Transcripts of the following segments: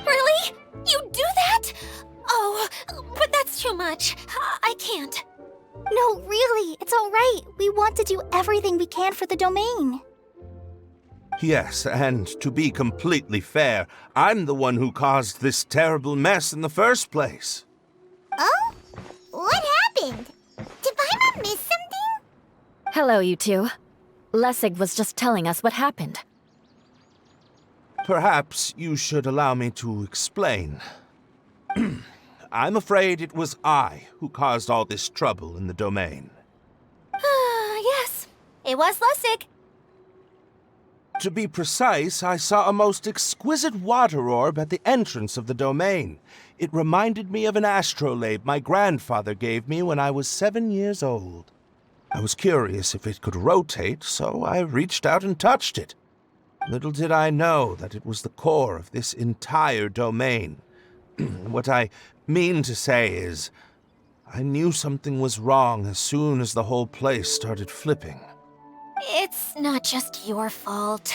Really? You do that? Oh, but that's too much. I can't. No, really, it's all right. We want to do everything we can for the domain. Yes, and to be completely fair, I'm the one who caused this terrible mess in the first place. Oh? What happened? Did Paimon miss something? Hello, you two. Lessig was just telling us what happened. Perhaps you should allow me to explain. I'm afraid it was I who caused all this trouble in the domain. Yes, it was Lessig. To be precise, I saw a most exquisite water orb at the entrance of the domain. It reminded me of an astrolabe my grandfather gave me when I was 7 years old. I was curious if it could rotate, so I reached out and touched it. Little did I know that it was the core of this entire domain. What I mean to say is, I knew something was wrong as soon as the whole place started flipping. It's not just your fault.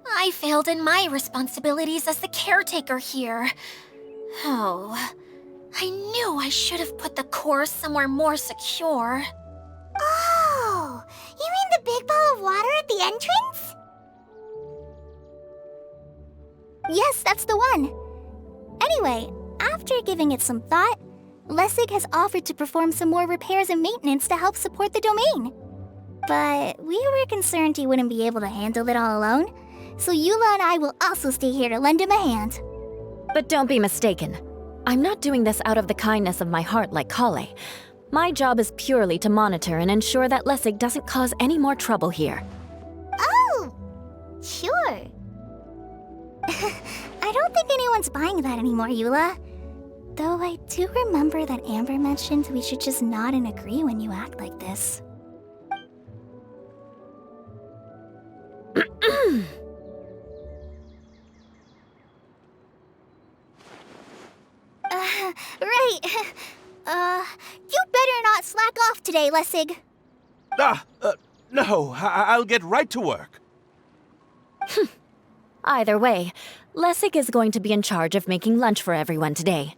I failed in my responsibilities as the caretaker here. Oh, I knew I should have put the core somewhere more secure. Oh, you mean the big ball of water at the entrance? Yes, that's the one. Anyway, after giving it some thought, Lessig has offered to perform some more repairs and maintenance to help support the domain. But we were concerned he wouldn't be able to handle it all alone, so Eula and I will also stay here to lend him a hand. But don't be mistaken. I'm not doing this out of the kindness of my heart like Kale. My job is purely to monitor and ensure that Lessig doesn't cause any more trouble here. Oh, sure. I don't think anyone's buying that anymore, Eula. Though I do remember that Amber mentioned we should just nod and agree when you act like this. Right. You better not slack off today, Lessig. No, I'll get right to work. Either way, Lessig is going to be in charge of making lunch for everyone today.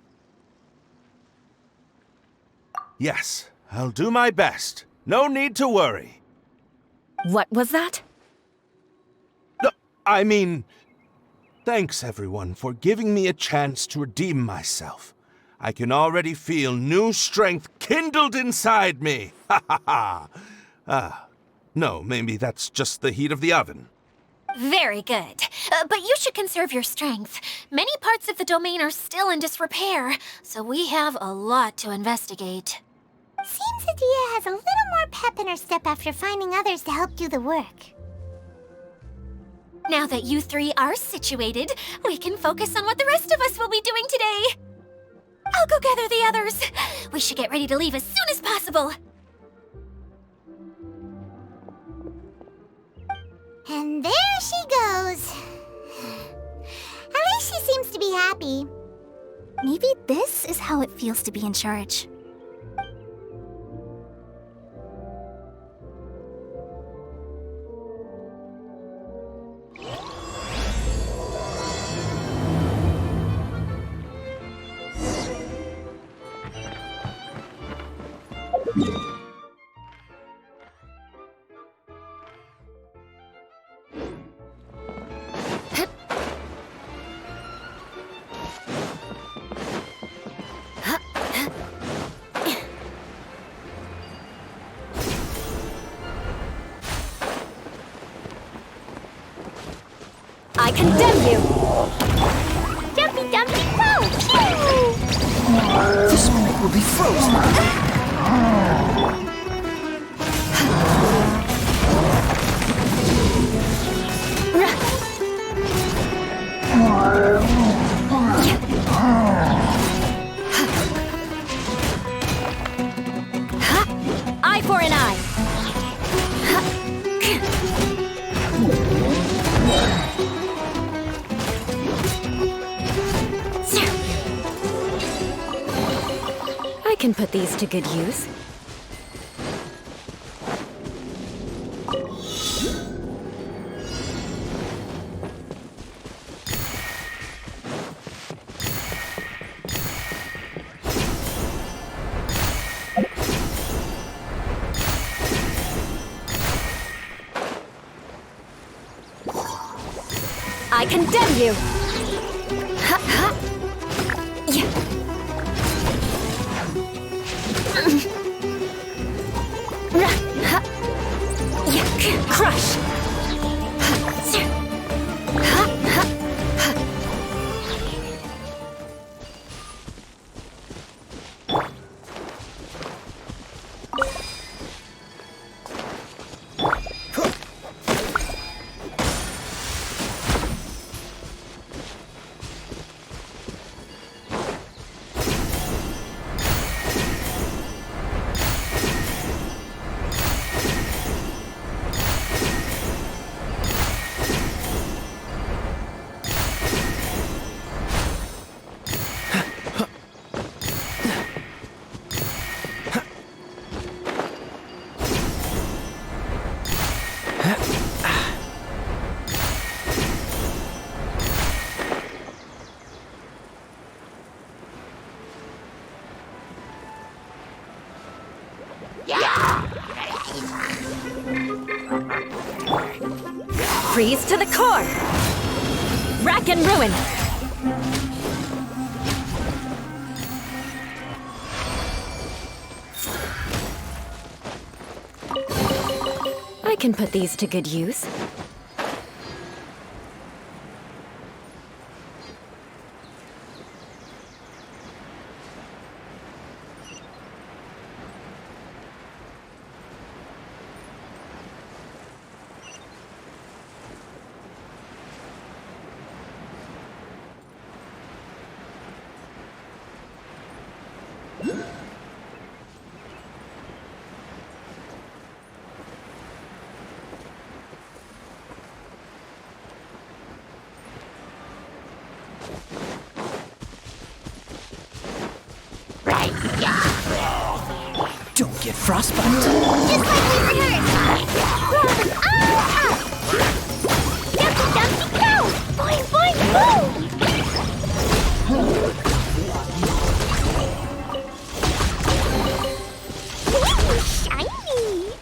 Yes, I'll do my best. No need to worry. What was that? No, I mean, thanks everyone for giving me a chance to redeem myself. I can already feel new strength kindled inside me. Ha ha ha. No, maybe that's just the heat of the oven. Very good. But you should conserve your strength. Many parts of the domain are still in disrepair, so we have a lot to investigate. Seems Adia has a little more pep in her step after finding others to help do the work. Now that you three are situated, we can focus on what the rest of us will be doing today. I'll go gather the others. We should get ready to leave as soon as possible. And there she goes. At least she seems to be happy. Maybe this is how it feels to be in charge. I condemn you! Jumpy dumpy go! This point will be frozen. Eye for an eye! I can put these to good use. I condemn you! Ha, ha. Yeah. Ha. Yeah. Crush! Ha, ha. Freeze to the core! Rack and ruin! I can put these to good use. Don't get frostbite. Just like we rehearsed! Dumpty dumpty go! Boing boing boom! Ooh, shiny!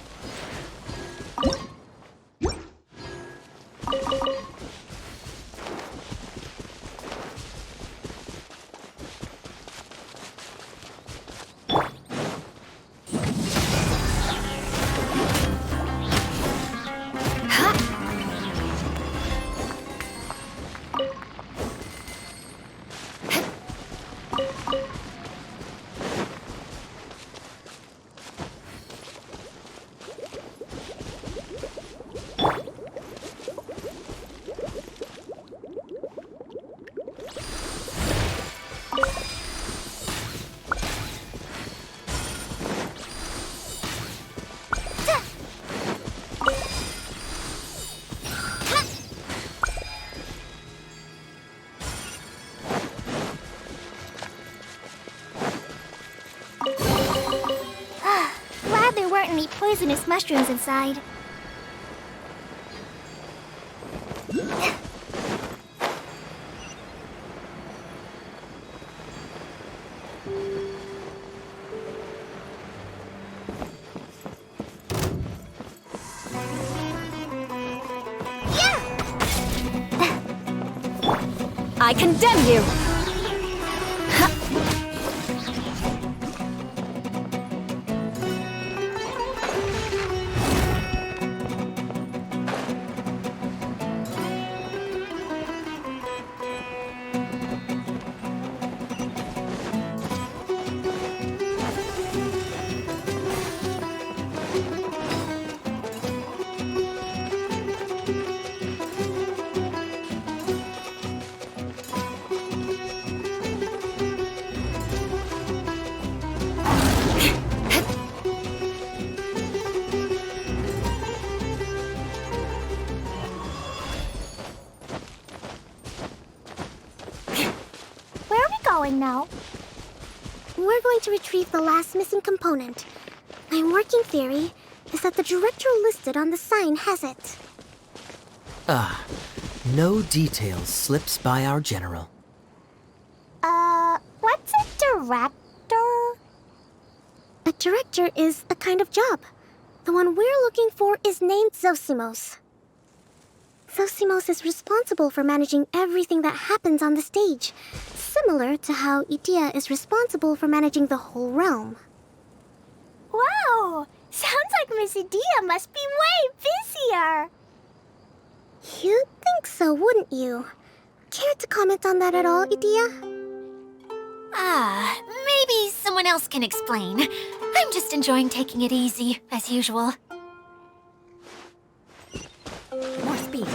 Glad there weren't any poisonous mushrooms inside. I condemn you! Now. We're going to retrieve the last missing component. My working theory is that the director listed on the sign has it. No details slips by our general. What's a director? A director is a kind of job. The one we're looking for is named Zosimos. Zosimos is responsible for managing everything that happens on the stage, similar to how Idea is responsible for managing the whole realm. Wow! Sounds like Miss Idea must be way busier. You'd think so, wouldn't you? Care to comment on that at all, Idea? Maybe someone else can explain. I'm just enjoying taking it easy, as usual. More speed.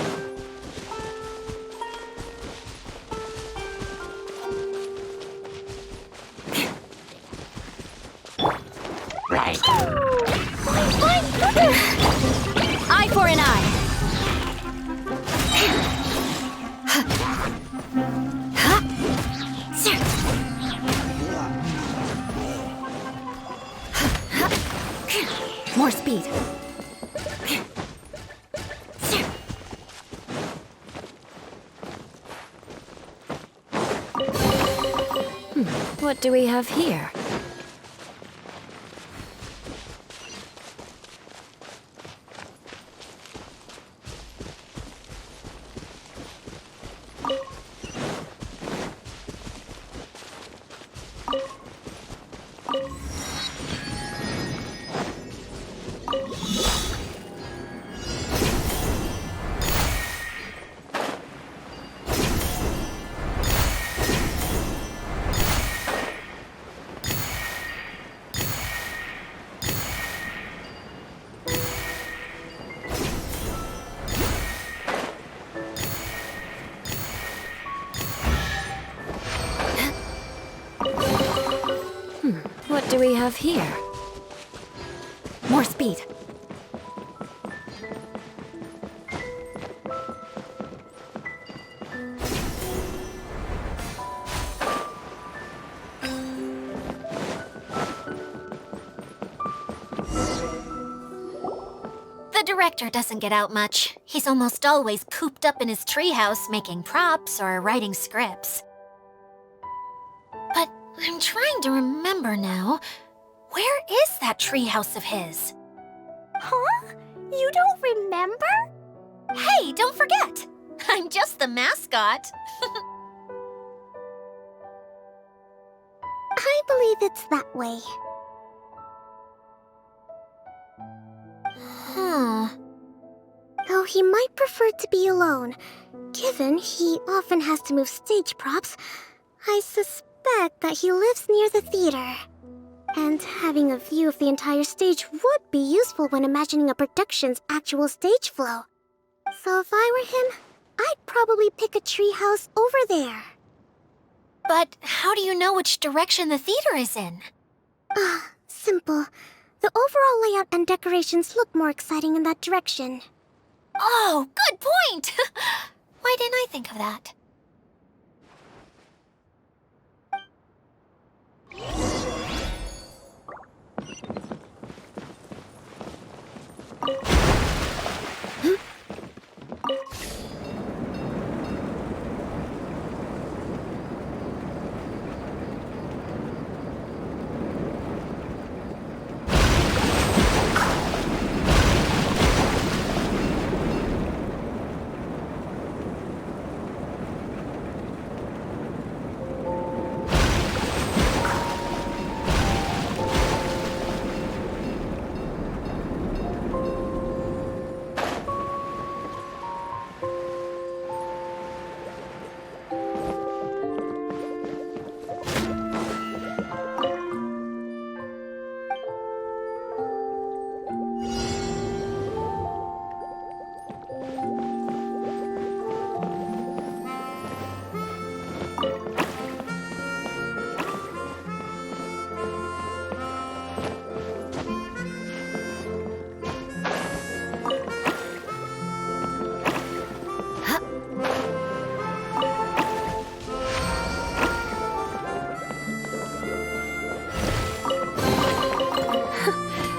Eye for an eye. More speed. What do we have here? What do we have here? More speed. The director doesn't get out much. He's almost always cooped up in his treehouse making props or writing scripts. But I'm trying to remember now. Where is that treehouse of his? Huh? You don't remember? Hey, don't forget! I'm just the mascot. I believe it's that way. Though he might prefer to be alone, given he often has to move stage props, I suspect that he lives near the theater. And having a view of the entire stage would be useful when imagining a production's actual stage flow. So if I were him, I'd probably pick a treehouse over there. But how do you know which direction the theater is in? Simple. The overall layout and decorations look more exciting in that direction. Oh, good point! Why didn't I think of that?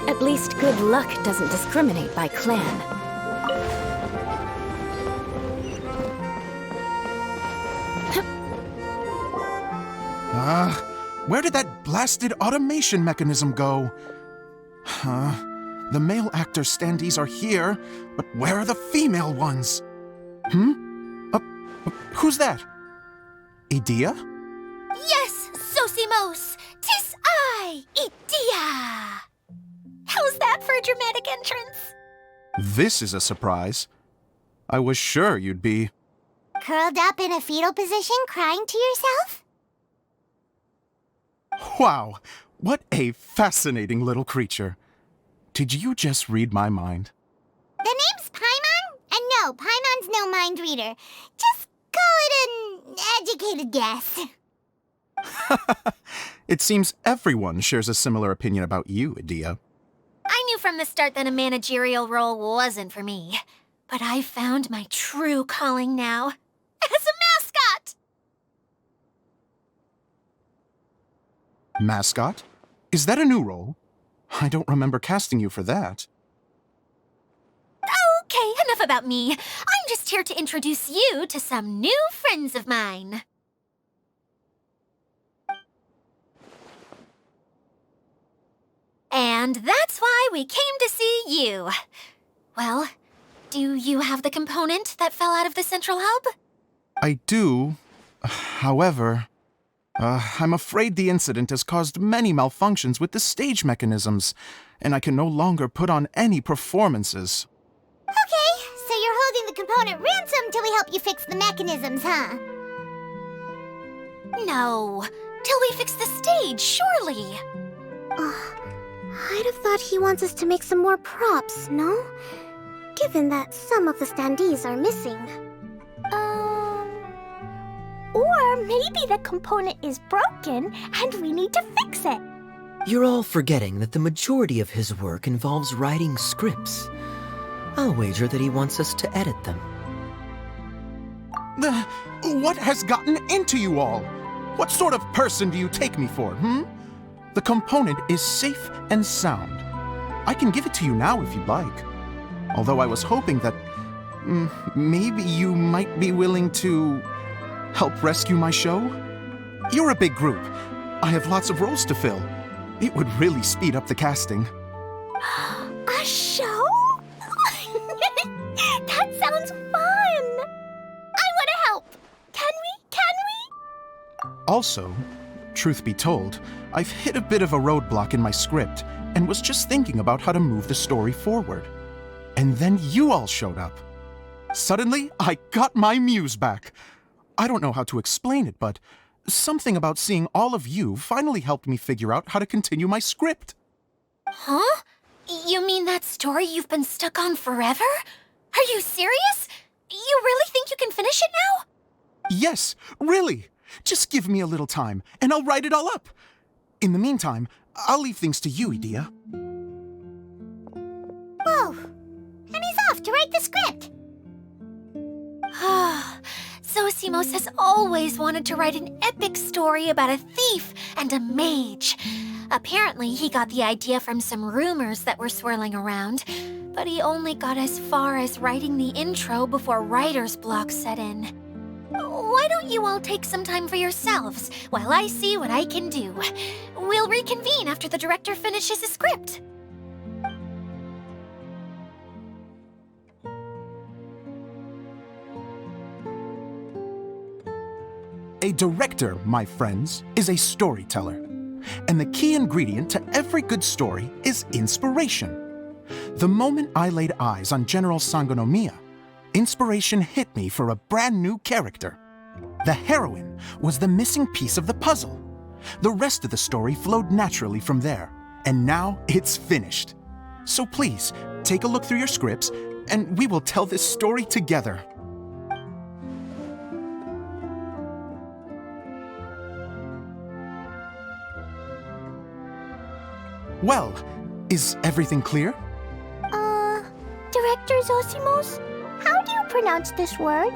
At least good luck doesn't discriminate by clan. Where did that blasted automation mechanism go? The male actor standees are here, but where are the female ones? Who's that? Idea? Yes, Sosimos! 'Tis I, Idia! How's that for a dramatic entrance? This is a surprise. I was sure you'd be... Curled up in a fetal position, crying to yourself? Wow, what a fascinating little creature. Did you just read my mind? The name's Paimon? And no, Paimon's no mind reader. Just call it an educated guess. It seems everyone shares a similar opinion about you, Idea. I knew from the start that a managerial role wasn't for me. But I found my true calling now. As a mascot! Mascot? Is that a new role? I don't remember casting you for that. Okay, enough about me. I'm just here to introduce you to some new friends of mine. And that's why we came to see you. Well, do you have the component that fell out of the central hub? I do. However, I'm afraid the incident has caused many malfunctions with the stage mechanisms, and I can no longer put on any performances. Okay, so you're holding the component ransom till we help you fix the mechanisms, huh? No, till we fix the stage, surely. I'd have thought he wants us to make some more props, no? Given that some of the standees are missing. Or maybe the component is broken and we need to fix it. You're all forgetting that the majority of his work involves writing scripts. I'll wager that he wants us to edit them. What has gotten into you all? What sort of person do you take me for, The component is safe and sound. I can give it to you now if you'd like. Although I was hoping that maybe you might be willing to help rescue my show? You're a big group. I have lots of roles to fill. It would really speed up the casting. A show? That sounds fun! I want to help! Can we? Also, truth be told, I've hit a bit of a roadblock in my script and was just thinking about how to move the story forward. And then you all showed up. Suddenly, I got my muse back. I don't know how to explain it, but something about seeing all of you finally helped me figure out how to continue my script. Huh? You mean that story you've been stuck on forever? Are you serious? You really think you can finish it now? Yes, really. Just give me a little time, and I'll write it all up. In the meantime, I'll leave things to you, Idea. Whoa! And he's off to write the script! Sosimos has always wanted to write an epic story about a thief and a mage. Apparently, he got the idea from some rumors that were swirling around, but he only got as far as writing the intro before writer's block set in. Why don't you all take some time for yourselves while I see what I can do? We'll reconvene after the director finishes his script. A director, my friends, is a storyteller. And the key ingredient to every good story is inspiration. The moment I laid eyes on General Sangonomiya, inspiration hit me for a brand new character. The heroine was the missing piece of the puzzle. The rest of the story flowed naturally from there, and now it's finished. So please, take a look through your scripts, and we will tell this story together. Well, is everything clear? Director Zosimos, how do you pronounce this word?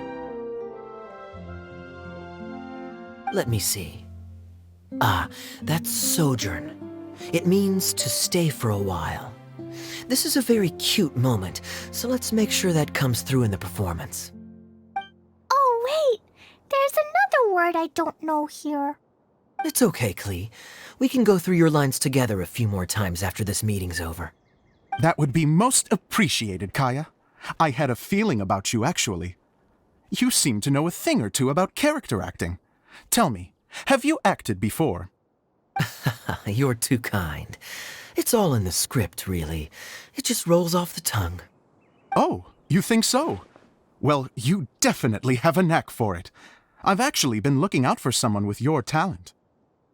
Let me see. That's sojourn. It means to stay for a while. This is a very cute moment, so let's make sure that comes through in the performance. Oh, wait. There's another word I don't know here. It's okay, Klee. We can go through your lines together a few more times after this meeting's over. That would be most appreciated, Kaya. I had a feeling about you, actually. You seem to know a thing or two about character acting. Tell me, have you acted before? You're too kind. It's all in the script, really. It just rolls off the tongue. Oh, you think so? Well, you definitely have a knack for it. I've actually been looking out for someone with your talent.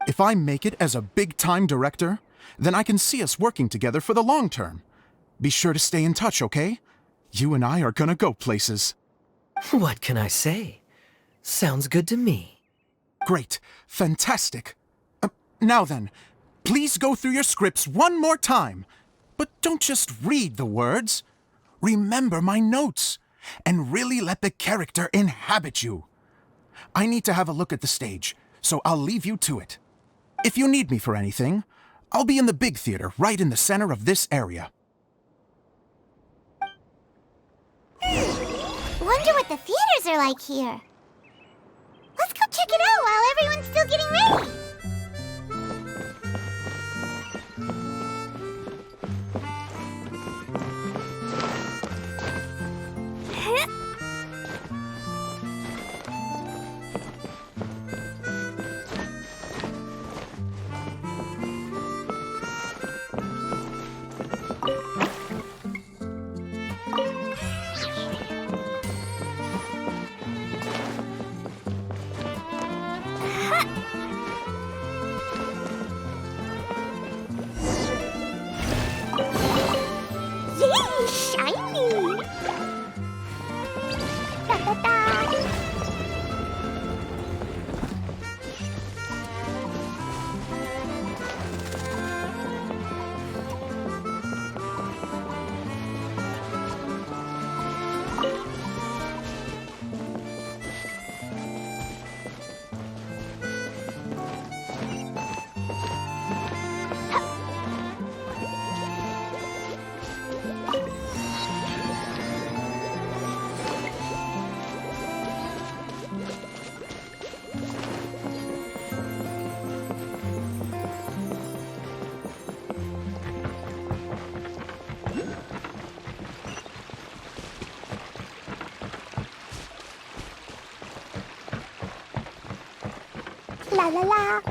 If I make it as a big-time director, then I can see us working together for the long term. Be sure to stay in touch, okay? You and I are gonna go places. What can I say? Sounds good to me. Great. Fantastic. Now then, please go through your scripts one more time. But don't just read the words. Remember my notes, and really let the character inhabit you. I need to have a look at the stage, so I'll leave you to it. If you need me for anything, I'll be in the big theater right in the center of this area. Wonder what the theaters are like here. Let's go check it out while everyone's still getting ready. Yay, shiny! Da-da-da! La la la.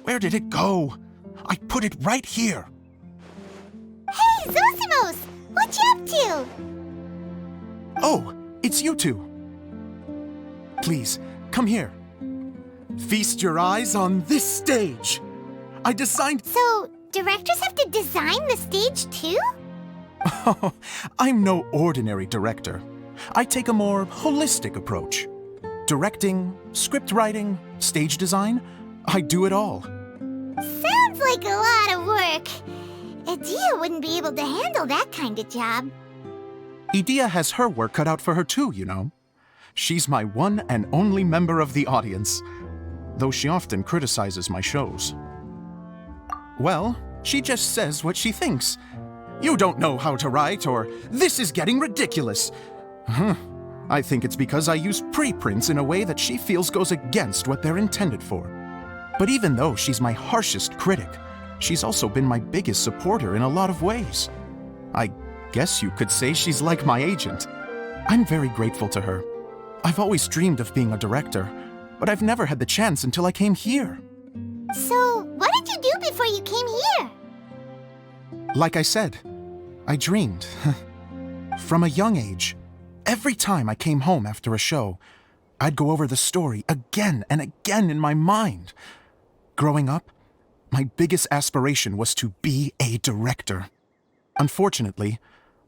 Where did it go? I put it right here. Hey, Zosimos! What you up to? Oh, it's you two. Please, come here. Feast your eyes on this stage. I designed... So, directors have to design the stage too? Oh, I'm no ordinary director. I take a more holistic approach. Directing, script writing, stage design, I do it all. Sounds like a lot of work. Adia wouldn't be able to handle that kind of job. Edea has her work cut out for her too, you know. She's my one and only member of the audience, though she often criticizes my shows. Well, she just says what she thinks. You don't know how to write, or this is getting ridiculous. I think it's because I use preprints in a way that she feels goes against what they're intended for. But even though she's my harshest critic, she's also been my biggest supporter in a lot of ways. I guess you could say she's like my agent. I'm very grateful to her. I've always dreamed of being a director, but I've never had the chance until I came here. So, what did you do before you came here? Like I said, I dreamed. From a young age, every time I came home after a show, I'd go over the story again and again in my mind. Growing up, my biggest aspiration was to be a director. Unfortunately,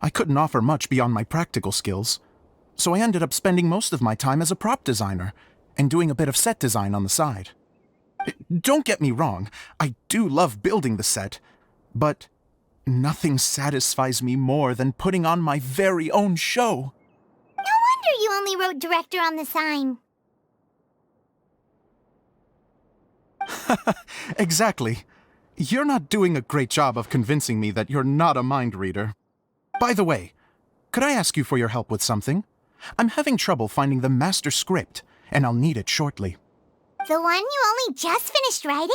I couldn't offer much beyond my practical skills, so I ended up spending most of my time as a prop designer and doing a bit of set design on the side. Don't get me wrong, I do love building the set, but nothing satisfies me more than putting on my very own show. No wonder you only wrote director on the sign. Exactly. You're not doing a great job of convincing me that you're not a mind reader. By the way, could I ask you for your help with something? I'm having trouble finding the master script, and I'll need it shortly. The one you only just finished writing?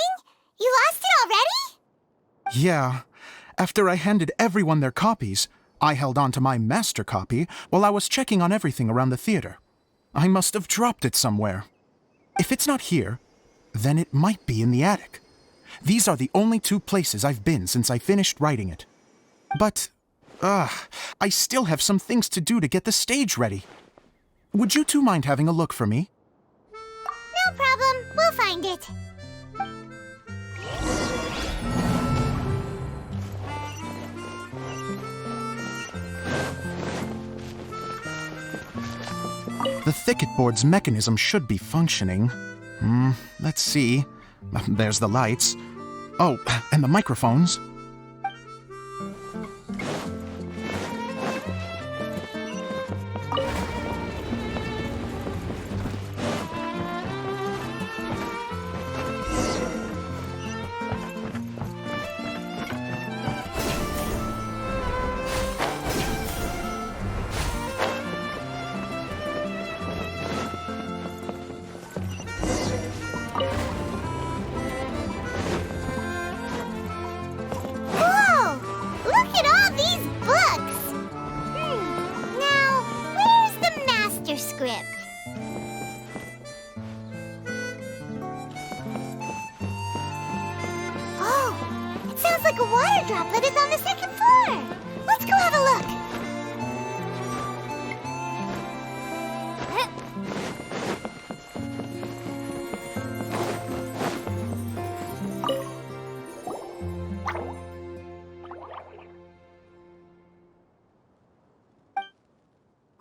You lost it already? Yeah. After I handed everyone their copies, I held on to my master copy while I was checking on everything around the theater. I must have dropped it somewhere. If it's not here, then it might be in the attic. These are the only two places I've been since I finished writing it. But, I still have some things to do to get the stage ready. Would you two mind having a look for me? No problem. We'll find it. The thicket board's mechanism should be functioning. Let's see. There's the lights. Oh, and the microphones. Whoa! Look at all these books! Now, where's the master script? Oh, it sounds like a water droplet is on the second floor. Let's go have a look.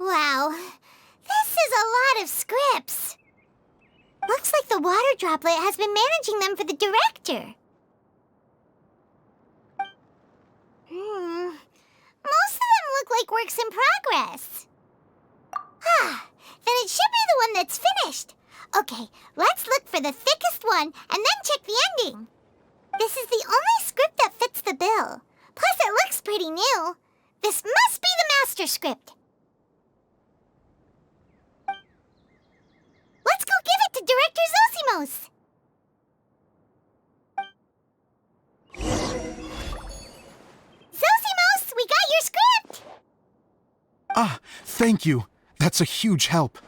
Wow, this is a lot of scripts. Looks like the water droplet has been managing them for the director. Most of them look like works in progress. Then it should be the one that's finished. Okay, let's look for the thickest one and then check the ending. This is the only script that fits the bill. Plus, it looks pretty new. This must be the master script. Let's go give it to Director Zosimos. Zosimos, we got your script! Thank you. That's a huge help.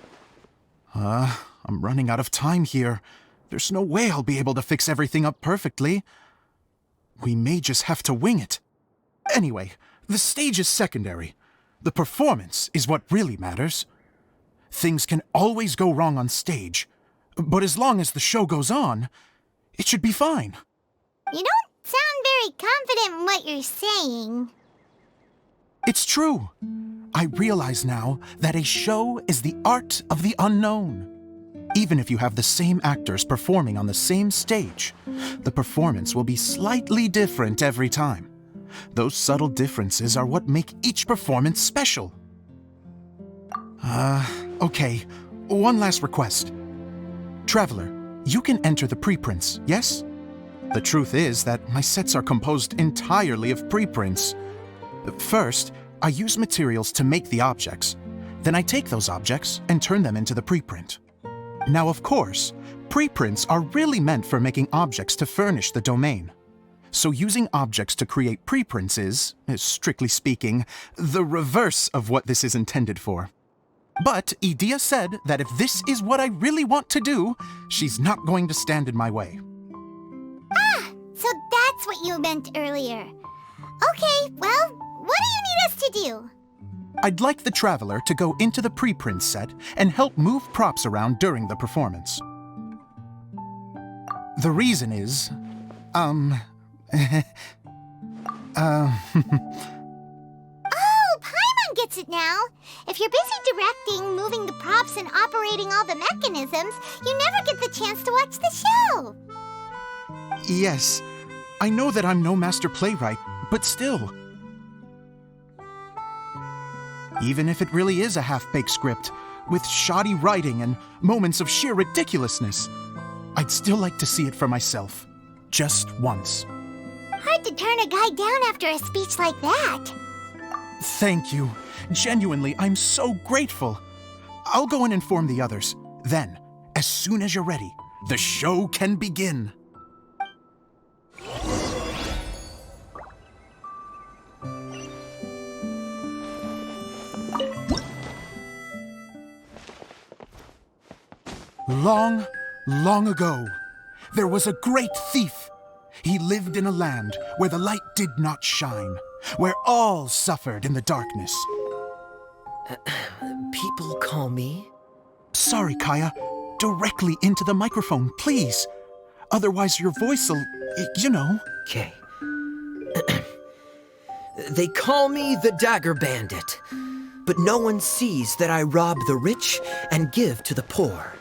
I'm running out of time here. There's no way I'll be able to fix everything up perfectly. We may just have to wing it. Anyway, the stage is secondary. The performance is what really matters. Things can always go wrong on stage, but as long as the show goes on, it should be fine. You don't sound very confident in what you're saying. It's true. I realize now that a show is the art of the unknown. Even if you have the same actors performing on the same stage, the performance will be slightly different every time. Those subtle differences are what make each performance special. Okay. One last request. Traveler, you can enter the preprints, yes? The truth is that my sets are composed entirely of preprints. First, I use materials to make the objects. Then I take those objects and turn them into the preprint. Now, of course, preprints are really meant for making objects to furnish the domain. So using objects to create preprints is, strictly speaking, the reverse of what this is intended for. But Edea said that if this is what I really want to do, she's not going to stand in my way. So that's what you meant earlier. Okay, well, what do you need us to do? I'd like the Traveler to go into the preprint set and help move props around during the performance. The reason is, Oh, Paimon gets it now. If you're busy directing, moving the props, and operating all the mechanisms, you never get the chance to watch the show. yes, I know that I'm no master playwright, but still. Even if it really is a half-baked script, with shoddy writing and moments of sheer ridiculousness, I'd still like to see it for myself. Just once. Hard to turn a guy down after a speech like that. Thank you. Genuinely, I'm so grateful. I'll go and inform the others. Then, as soon as you're ready, the show can begin. Long, long ago, there was a great thief. He lived in a land where the light did not shine, where all suffered in the darkness. People call me... Sorry, Kaya. Directly into the microphone, please. Otherwise your voice'll, you know. Okay. They call me the Dagger Bandit, but no one sees that I rob the rich and give to the poor.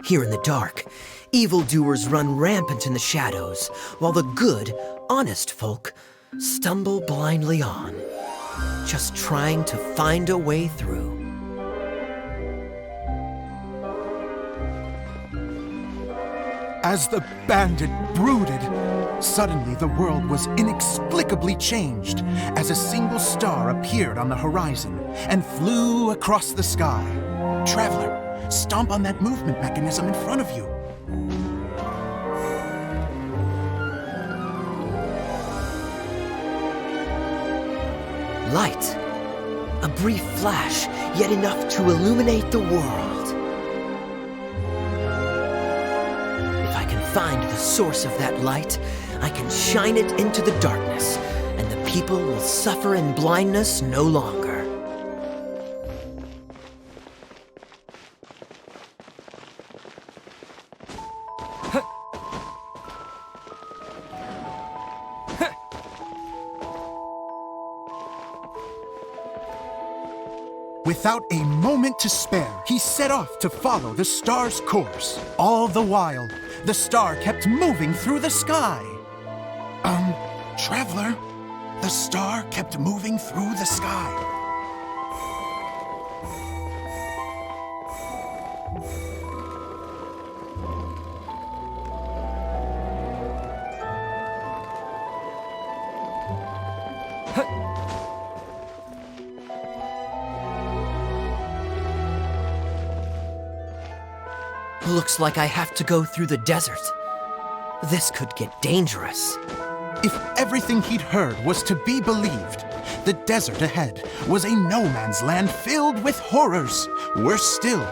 Here in the dark, evildoers run rampant in the shadows, while the good, honest folk stumble blindly on, just trying to find a way through. As the bandit brooded, suddenly the world was inexplicably changed as a single star appeared on the horizon and flew across the sky. Traveler, stomp on that movement mechanism in front of you. Light. A brief flash, yet enough to illuminate the world. If I can find the source of that light, I can shine it into the darkness, and the people will suffer in blindness no longer. Without a moment to spare, he set off to follow the star's course. All the while, the star kept moving through the sky. Traveler, the star kept moving through the sky. Looks like I have to go through the desert. This could get dangerous. If everything he'd heard was to be believed, the desert ahead was a no-man's land filled with horrors. Worse still,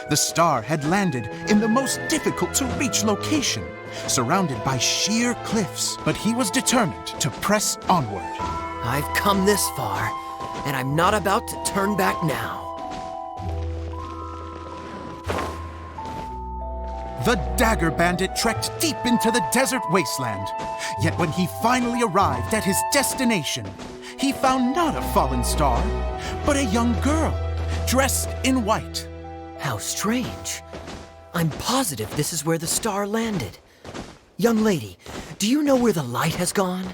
the star had landed in the most difficult-to-reach location, surrounded by sheer cliffs. But he was determined to press onward. I've come this far, and I'm not about to turn back now. The Dagger Bandit trekked deep into the desert wasteland. Yet when he finally arrived at his destination, he found not a fallen star, but a young girl, dressed in white. How strange. I'm positive this is where the star landed. Young lady, do you know where the light has gone?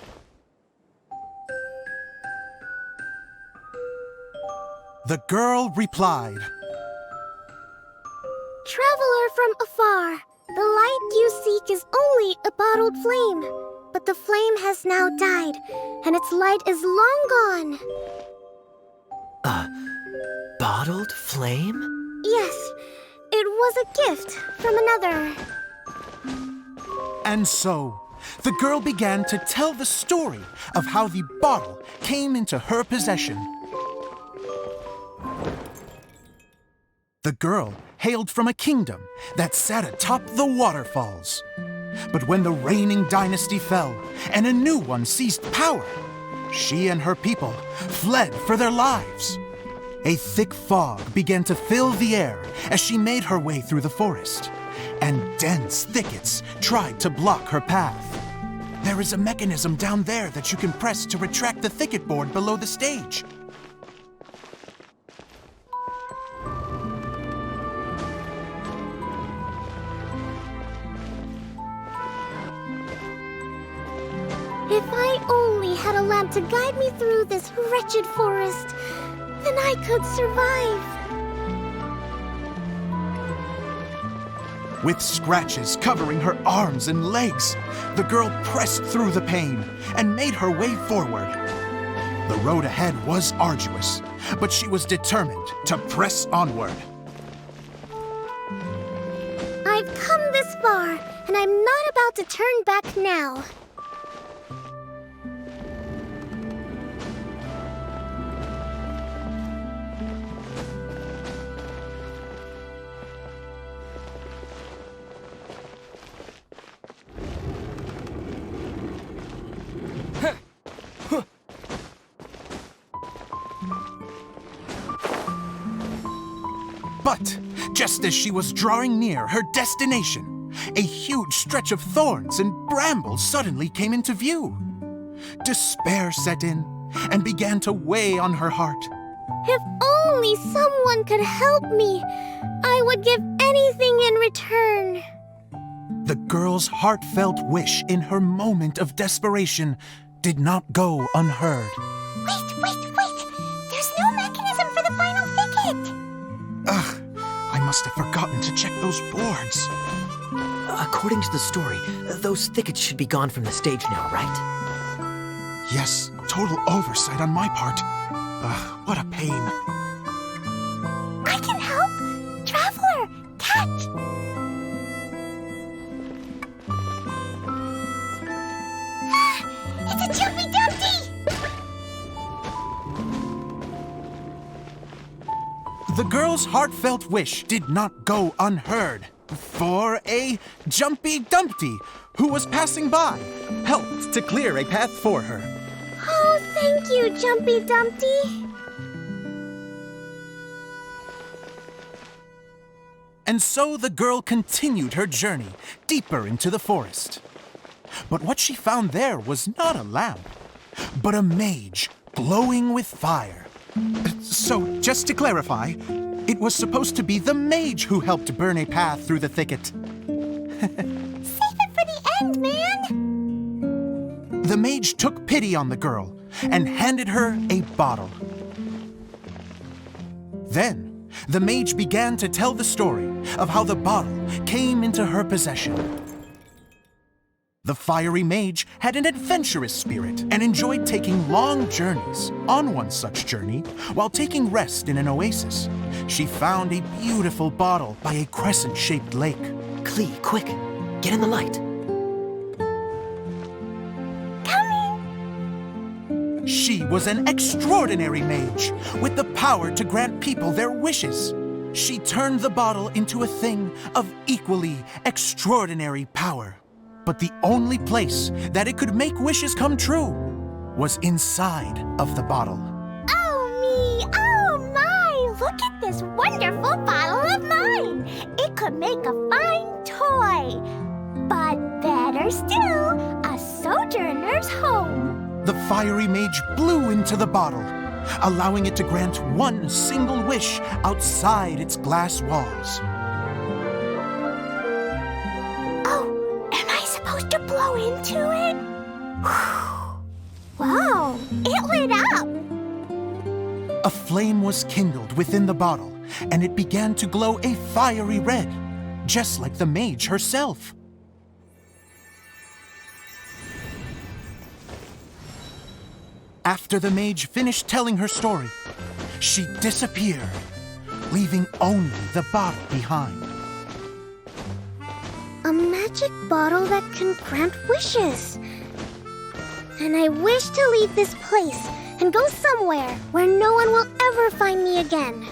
The girl replied, Traveler from afar, the light you seek is only a bottled flame. But the flame has now died, and its light is long gone. Bottled flame? Yes, it was a gift from another. And so, the girl began to tell the story of how the bottle came into her possession. The girl hailed from a kingdom that sat atop the waterfalls. But when the reigning dynasty fell and a new one seized power, she and her people fled for their lives. A thick fog began to fill the air as she made her way through the forest, and dense thickets tried to block her path. There is a mechanism down there that you can press to retract the thicket board below the stage. If I only had a lamp to guide me through this wretched forest, then I could survive. With scratches covering her arms and legs, the girl pressed through the pain and made her way forward. The road ahead was arduous, but she was determined to press onward. I've come this far, and I'm not about to turn back now. But just as she was drawing near her destination, a huge stretch of thorns and brambles suddenly came into view. Despair set in and began to weigh on her heart. If only someone could help me, I would give anything in return. The girl's heartfelt wish in her moment of desperation did not go unheard. Wait! There's no mechanism for the final thicket! Ugh, I must have forgotten to check those boards. According to the story, those thickets should be gone from the stage now, right? Yes, total oversight on my part. Ugh, what a pain. I can help! Traveler, catch! It's a Jumpy Dumpty! The girl's heartfelt wish did not go unheard, for a Jumpy Dumpty, who was passing by, helped to clear a path for her. Oh, thank you, Jumpy Dumpty. And so the girl continued her journey deeper into the forest. But what she found there was not a lamp, but a mage glowing with fire. So, just to clarify, it was supposed to be the mage who helped burn a path through the thicket. Save it for the end, man! The mage took pity on the girl and handed her a bottle. Then, the mage began to tell the story of how the bottle came into her possession. The fiery mage had an adventurous spirit and enjoyed taking long journeys. On one such journey, while taking rest in an oasis, she found a beautiful bottle by a crescent-shaped lake. Klee, quick, get in the light. Coming! She was an extraordinary mage with the power to grant people their wishes. She turned the bottle into a thing of equally extraordinary power. But the only place that it could make wishes come true was inside of the bottle. Oh me! Oh my! Look at this wonderful bottle of mine! It could make a fine toy! But better still, a sojourner's home! The fiery mage blew into the bottle, allowing it to grant one single wish outside its glass walls. Supposed to blow into it? Wow, it lit up! A flame was kindled within the bottle, and it began to glow a fiery red, just like the mage herself. After the mage finished telling her story, she disappeared, leaving only the bottle behind. A magic magic bottle that can grant wishes. And I wish to leave this place and go somewhere where no one will ever find me again.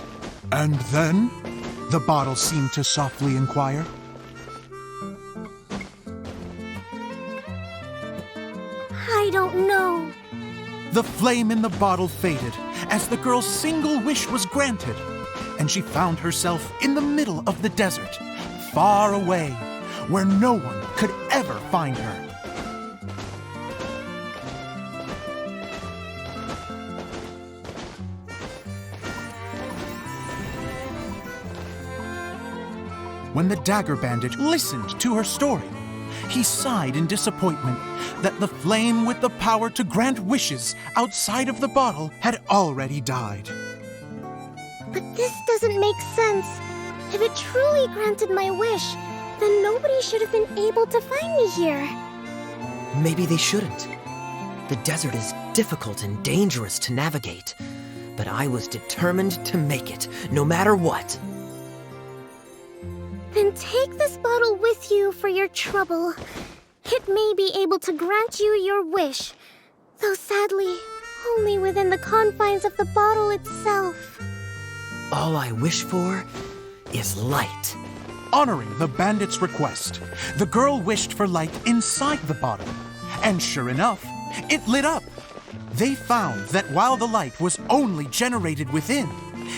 And then? The bottle seemed to softly inquire. I don't know. The flame in the bottle faded as the girl's single wish was granted, and she found herself in the middle of the desert, far away, where no one could ever find her. When the dagger bandit listened to her story, he sighed in disappointment that the flame with the power to grant wishes outside of the bottle had already died. But this doesn't make sense. If it truly granted my wish, then nobody should have been able to find me here. Maybe they shouldn't. The desert is difficult and dangerous to navigate, but I was determined to make it, no matter what. Then take this bottle with you for your trouble. It may be able to grant you your wish, though sadly, only within the confines of the bottle itself. All I wish for is light. Honoring the bandit's request, the girl wished for light inside the bottle, and sure enough, it lit up. They found that while the light was only generated within,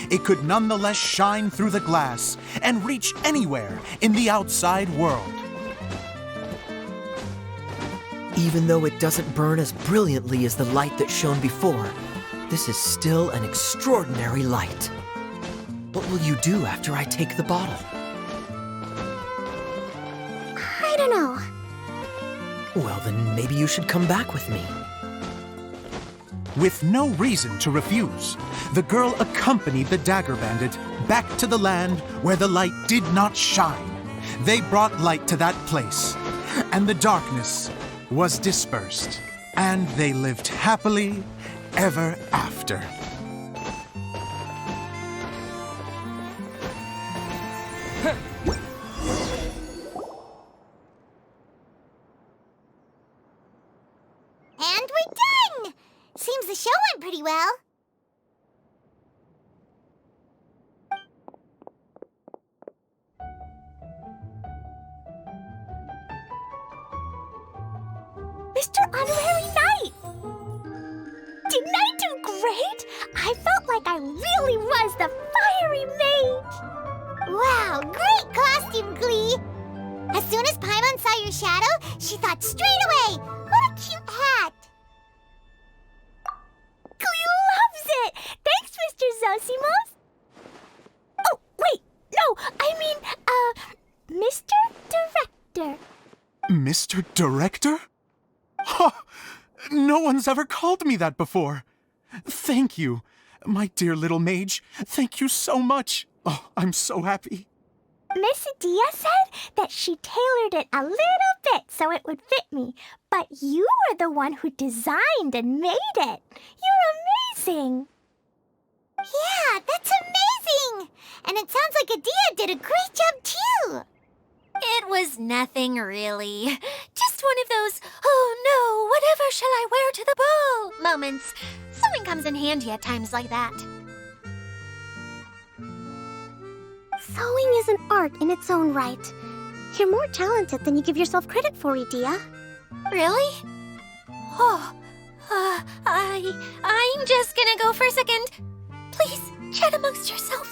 it could nonetheless shine through the glass and reach anywhere in the outside world. Even though it doesn't burn as brilliantly as the light that shone before, this is still an extraordinary light. What will you do after I take the bottle? I don't know. Well, then maybe you should come back with me. With no reason to refuse, the girl accompanied the dagger bandit back to the land where the light did not shine. They brought light to that place, and the darkness was dispersed, and they lived happily ever after. And we're done! Seems the show went pretty well. Mr. Honorary Knight! Didn't I do great? I felt like I really was the fiery mage! Wow, great costume, Glee! As soon as Paimon saw your shadow, she thought straight away, what a cute hat! Glee loves it! Thanks, Mr. Zosimos! Oh, wait, no, I mean, Mr. Director. Mr. Director? Huh, no one's ever called me that before. Thank you, my dear little mage. Thank you so much. Oh, I'm so happy. Miss Dia said that she tailored it a little bit so it would fit me, but you were the one who designed and made it. You're amazing. Yeah, that's amazing! And it sounds like Adia did a great job too. It was nothing really. Just one of those, oh no, whatever shall I wear to the ball moments. Sewing comes in handy at times like that. Sewing is an art in its own right. You're more talented than you give yourself credit for, Idia. Really? Oh, I'm just gonna go for a second. Please, chat amongst yourselves.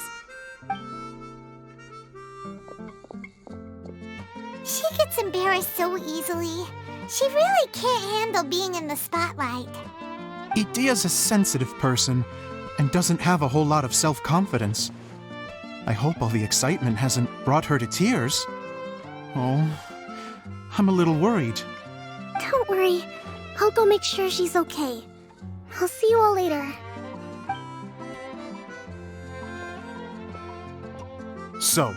She gets embarrassed so easily. She really can't handle being in the spotlight. Idia's a sensitive person and doesn't have a whole lot of self-confidence. I hope all the excitement hasn't brought her to tears. Oh, I'm a little worried. Don't worry. I'll go make sure she's okay. I'll see you all later. So,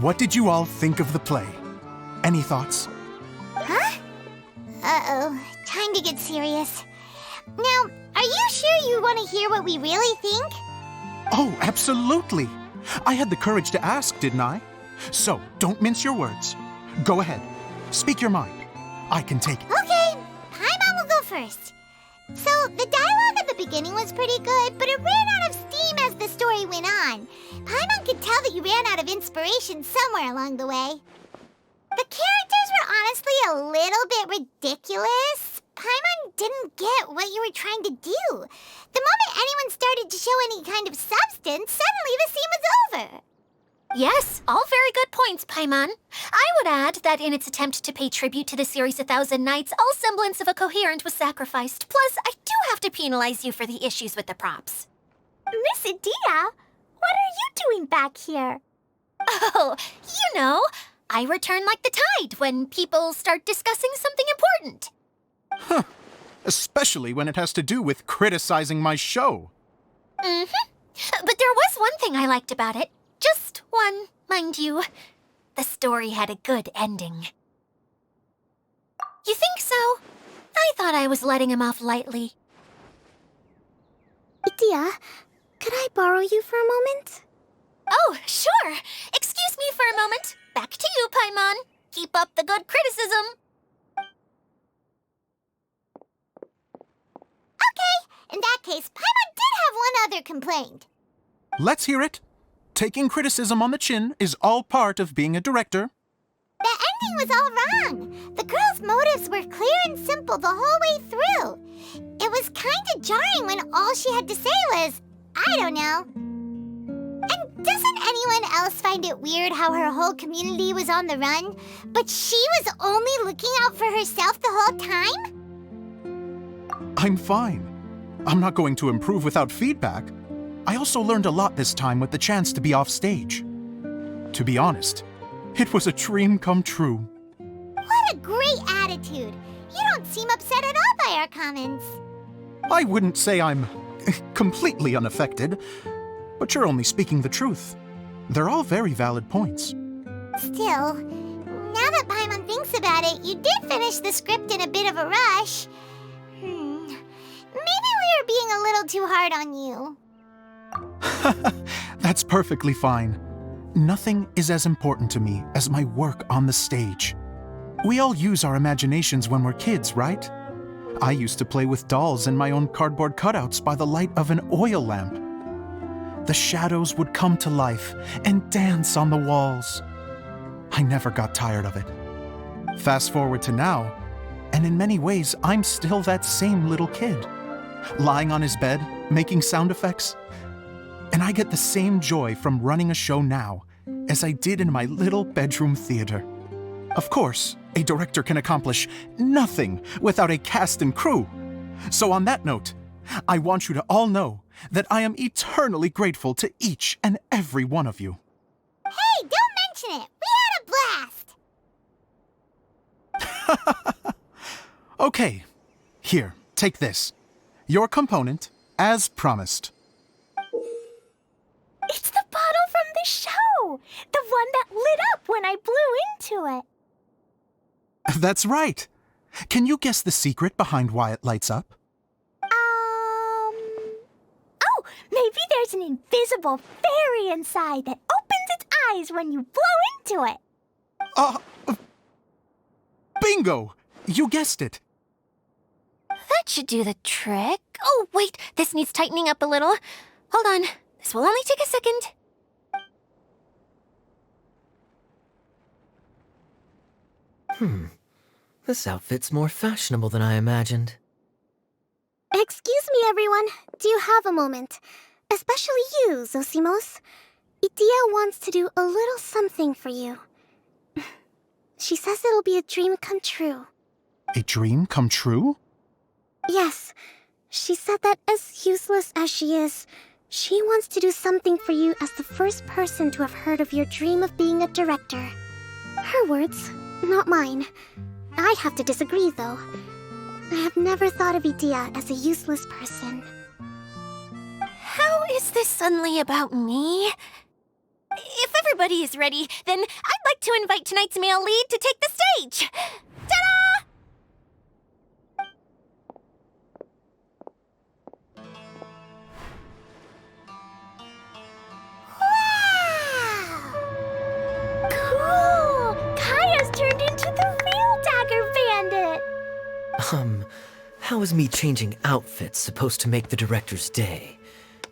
what did you all think of the play? Any thoughts? Huh? Uh-oh, time to get serious. Now, are you sure you want to hear what we really think? Oh, absolutely. I had the courage to ask, didn't I? So, don't mince your words. Go ahead. Speak your mind. I can take it. Okay, Paimon will go first. So, the dialogue at the beginning was pretty good, but it ran out of steam as the story went on. Paimon could tell that you ran out of inspiration somewhere along the way. The characters were honestly a little bit ridiculous. Paimon didn't get what you were trying to do. The moment anyone started to show any kind of substance, suddenly the scene was over. Yes, all very good points, Paimon. I would add that in its attempt to pay tribute to the series 1,000 Nights, all semblance of a coherent was sacrificed. Plus, I do have to penalize you for the issues with the props. Miss Adia, what are you doing back here? Oh, you know, I return like the tide when people start discussing something important. Huh. Especially when it has to do with criticizing my show. Mm-hmm. But there was one thing I liked about it. Just one, mind you. The story had a good ending. You think so? I thought I was letting him off lightly. Adia, could I borrow you for a moment? Oh, sure. Excuse me for a moment. Back to you, Paimon. Keep up the good criticism. Okay, in that case, Paimon did have one other complaint. Let's hear it. Taking criticism on the chin is all part of being a director. The ending was all wrong. The girl's motives were clear and simple the whole way through. It was kinda jarring when all she had to say was, I don't know. And doesn't anyone else find it weird how her whole community was on the run, but she was only looking out for herself the whole time? I'm fine. I'm not going to improve without feedback. I also learned a lot this time with the chance to be off stage. To be honest, it was a dream come true. What a great attitude. You don't seem upset at all by our comments. I wouldn't say I'm completely unaffected, but you're only speaking the truth. They're all very valid points. Still, now that Paimon thinks about it, you did finish the script in a bit of a rush. Maybe we were being a little too hard on you. That's perfectly fine. Nothing is as important to me as my work on the stage. We all use our imaginations when we're kids, right? I used to play with dolls and my own cardboard cutouts by the light of an oil lamp. The shadows would come to life and dance on the walls. I never got tired of it. Fast forward to now, and in many ways, I'm still that same little kid, lying on his bed, making sound effects. And I get the same joy from running a show now as I did in my little bedroom theater. Of course, a director can accomplish nothing without a cast and crew. So on that note, I want you to all know that I am eternally grateful to each and every one of you. Hey, don't mention it. We had a blast. Okay, here, take this. Your component, as promised. It's the bottle from the show. The one that lit up when I blew into it. That's right. Can you guess the secret behind why it lights up? Oh, maybe there's an invisible fairy inside that opens its eyes when you blow into it. Bingo! You guessed it. That should do the trick. Oh, wait, this needs tightening up a little. Hold on, this will only take a second. This outfit's more fashionable than I imagined. Excuse me, everyone. Do you have a moment? Especially you, Zosimos. Idia wants to do a little something for you. She says it'll be a dream come true. A dream come true? Yes. She said that as useless as she is, she wants to do something for you as the first person to have heard of your dream of being a director. Her words, not mine. I have to disagree, though. I have never thought of Idia as a useless person. How is this suddenly about me? If everybody is ready, then I'd like to invite tonight's male lead to take the stage. Ta-da! Wow! Cool! Kaya's turned into the real How is me changing outfits supposed to make the director's day?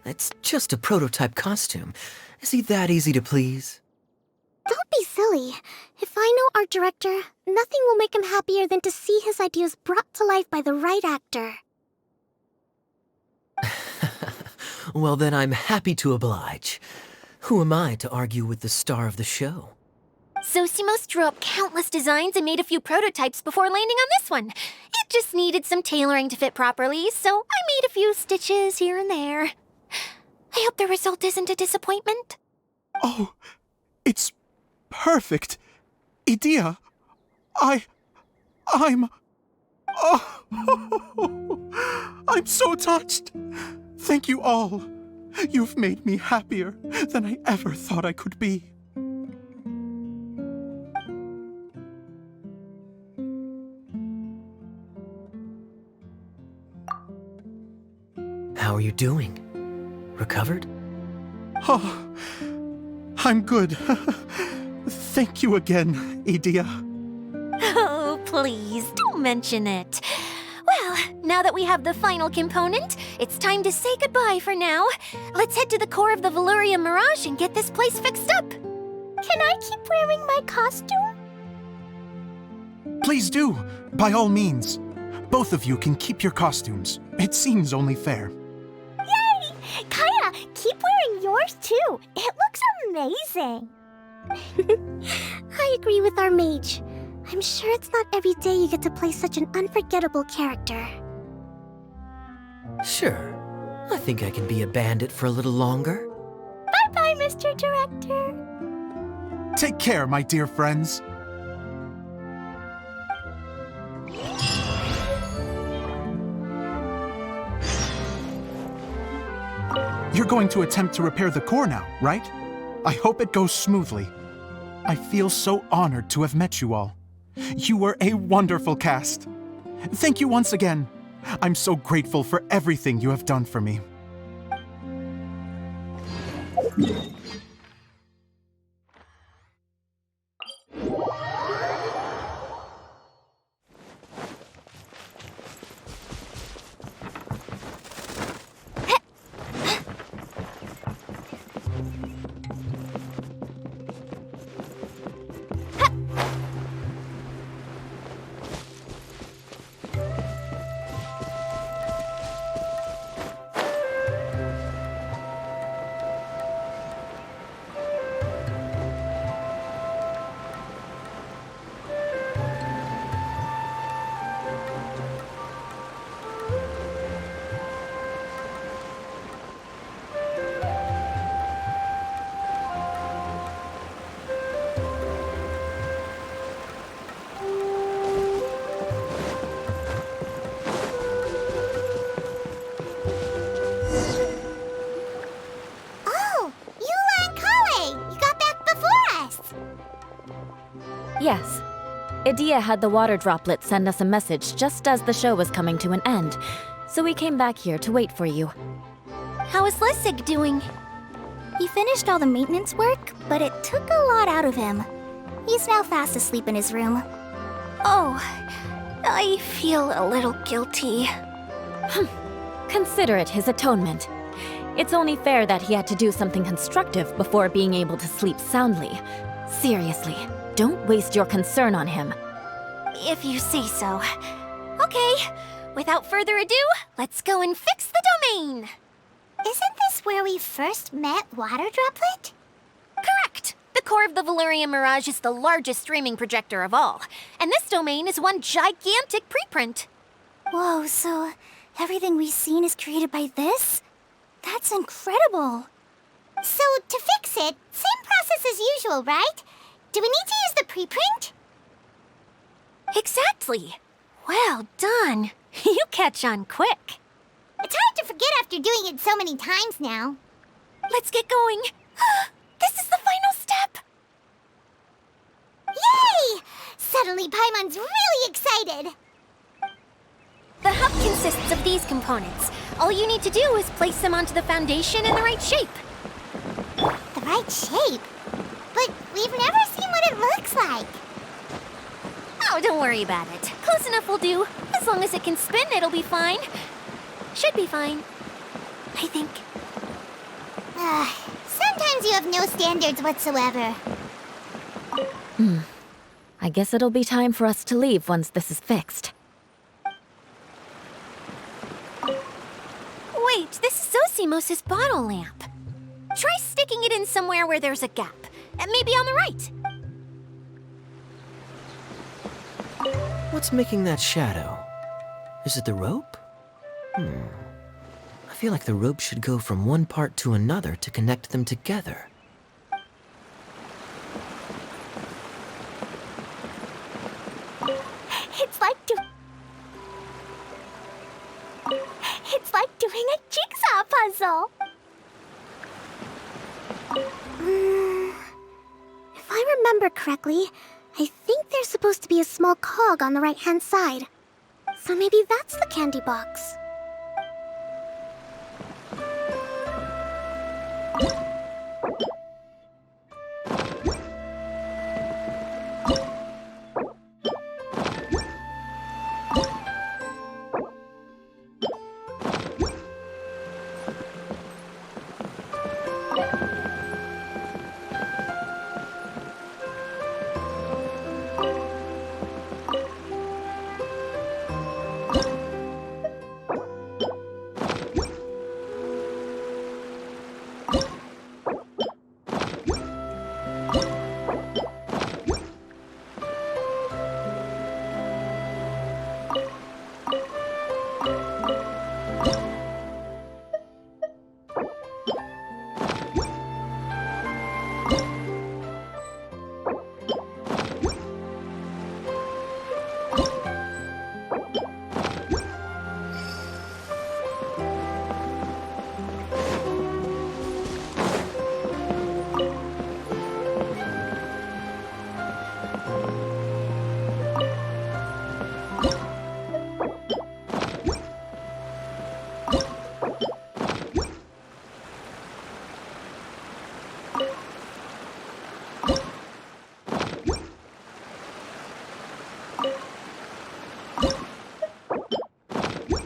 It's just a prototype costume. Is he that easy to please? Don't be silly. If I know our director, nothing will make him happier than to see his ideas brought to life by the right actor. Well, then I'm happy to oblige. Who am I to argue with the star of the show? Zosimos drew up countless designs and made a few prototypes before landing on this one. It just needed some tailoring to fit properly, so I made a few stitches here and there. I hope the result isn't a disappointment. Oh, it's perfect. Idia, I'm... Oh, I'm so touched. Thank you all. You've made me happier than I ever thought I could be. How are you doing? Recovered? Oh, I'm good. Thank you again, Idia. Oh, please, don't mention it. Well, now that we have the final component, it's time to say goodbye for now. Let's head to the core of the Valuria Mirage and get this place fixed up. Can I keep wearing my costume? Please do, by all means. Both of you can keep your costumes. It seems only fair. Yay! Kaya, keep wearing yours too. It looks amazing. I agree with our mage. I'm sure it's not every day you get to play such an unforgettable character. Sure. I think I can be a bandit for a little longer. Bye-bye, Mr. Director. Take care, my dear friends. You're going to attempt to repair the core now, right? I hope it goes smoothly. I feel so honored to have met you all. You were a wonderful cast. Thank you once again. I'm so grateful for everything you have done for me. Yes. Idia had the water droplet send us a message just as the show was coming to an end, so we came back here to wait for you. How is Lessig doing? He finished all the maintenance work, but it took a lot out of him. He's now fast asleep in his room. Oh, I feel a little guilty. Consider it his atonement. It's only fair that he had to do something constructive before being able to sleep soundly. Seriously, don't waste your concern on him. If you say so. Okay, without further ado, let's go and fix the domain! Isn't this where we first met Water Droplet? Correct! The core of the Valuria Mirage is the largest streaming projector of all, and this domain is one gigantic preprint. Whoa, so everything we've seen is created by this? That's incredible! So, to fix it, same process as usual, right? Do we need to use the preprint? Exactly! Well done! You catch on quick. It's hard to forget after doing it so many times now. Let's get going. This is the final step! Yay! Suddenly Paimon's really excited! The hub consists of these components. All you need to do is place them onto the foundation in the right shape. The right shape? But we've never seen what it looks like. Oh, don't worry about it. Close enough will do. As long as it can spin, it'll be fine. Should be fine. I think. Sometimes you have no standards whatsoever. I guess it'll be time for us to leave once this is fixed. Wait, this is Zosimos' bottle lamp. Try sticking it in somewhere where there's a gap. Maybe on the right. What's making that shadow? Is it the rope? I feel like the rope should go from one part to another to connect them together. It's like doing a jigsaw puzzle. If I remember correctly, I think there's supposed to be a small cog on the right-hand side. So maybe that's the candy box.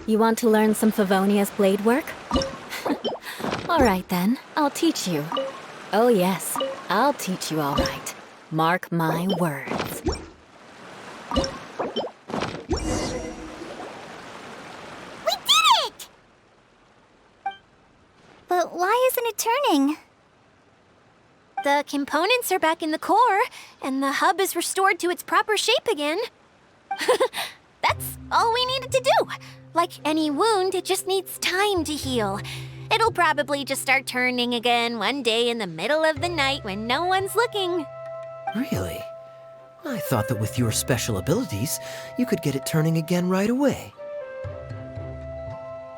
You want to learn some Favonia's blade work? All right then, I'll teach you. Oh yes, I'll teach you all right. Mark my words. We did it! But why isn't it turning? The components are back in the core, and the hub is restored to its proper shape again. That's all we needed to do. Like any wound, it just needs time to heal. It'll probably just start turning again one day in the middle of the night when no one's looking. Really? I thought that with your special abilities, you could get it turning again right away.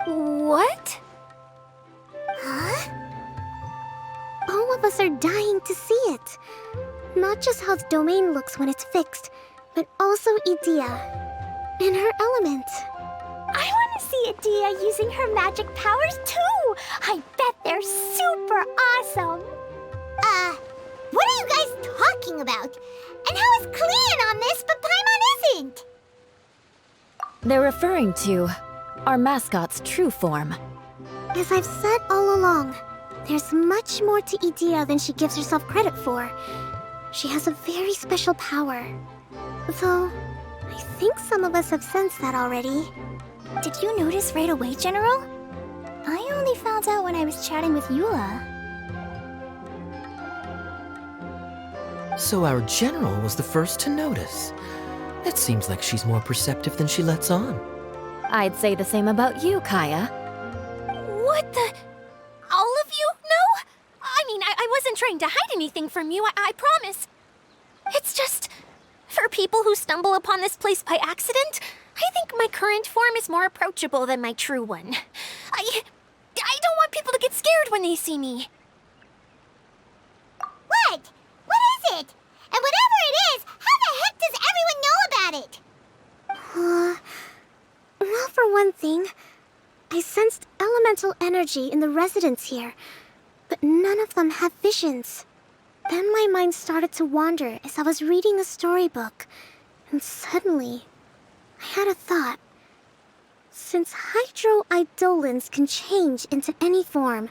What? Huh? All of us are dying to see it. Not just how the domain looks when it's fixed, but also Idea. In her element. I want to see Adia using her magic powers too! I bet they're super awesome! What are you guys talking about? And how is Kleon on this but Paimon isn't? They're referring to our mascot's true form. As I've said all along, there's much more to Idea than she gives herself credit for. She has a very special power. Though, I think some of us have sensed that already. Did you notice right away, General? I only found out when I was chatting with Eula. So our general was the first to notice. It seems like she's more perceptive than she lets on. I'd say the same about you, Kaya. What the? All of you? No? I mean, I wasn't trying to hide anything from you, I promise. It's just, for people who stumble upon this place by accident, I think my current form is more approachable than my true one. I don't want people to get scared when they see me. What? What is it? And whatever it is, how the heck does everyone know about it? Well, for one thing, I sensed elemental energy in the residents here, but none of them have visions. Then my mind started to wander as I was reading a storybook, and suddenly, I had a thought. What Since hydroidolins can change into any form,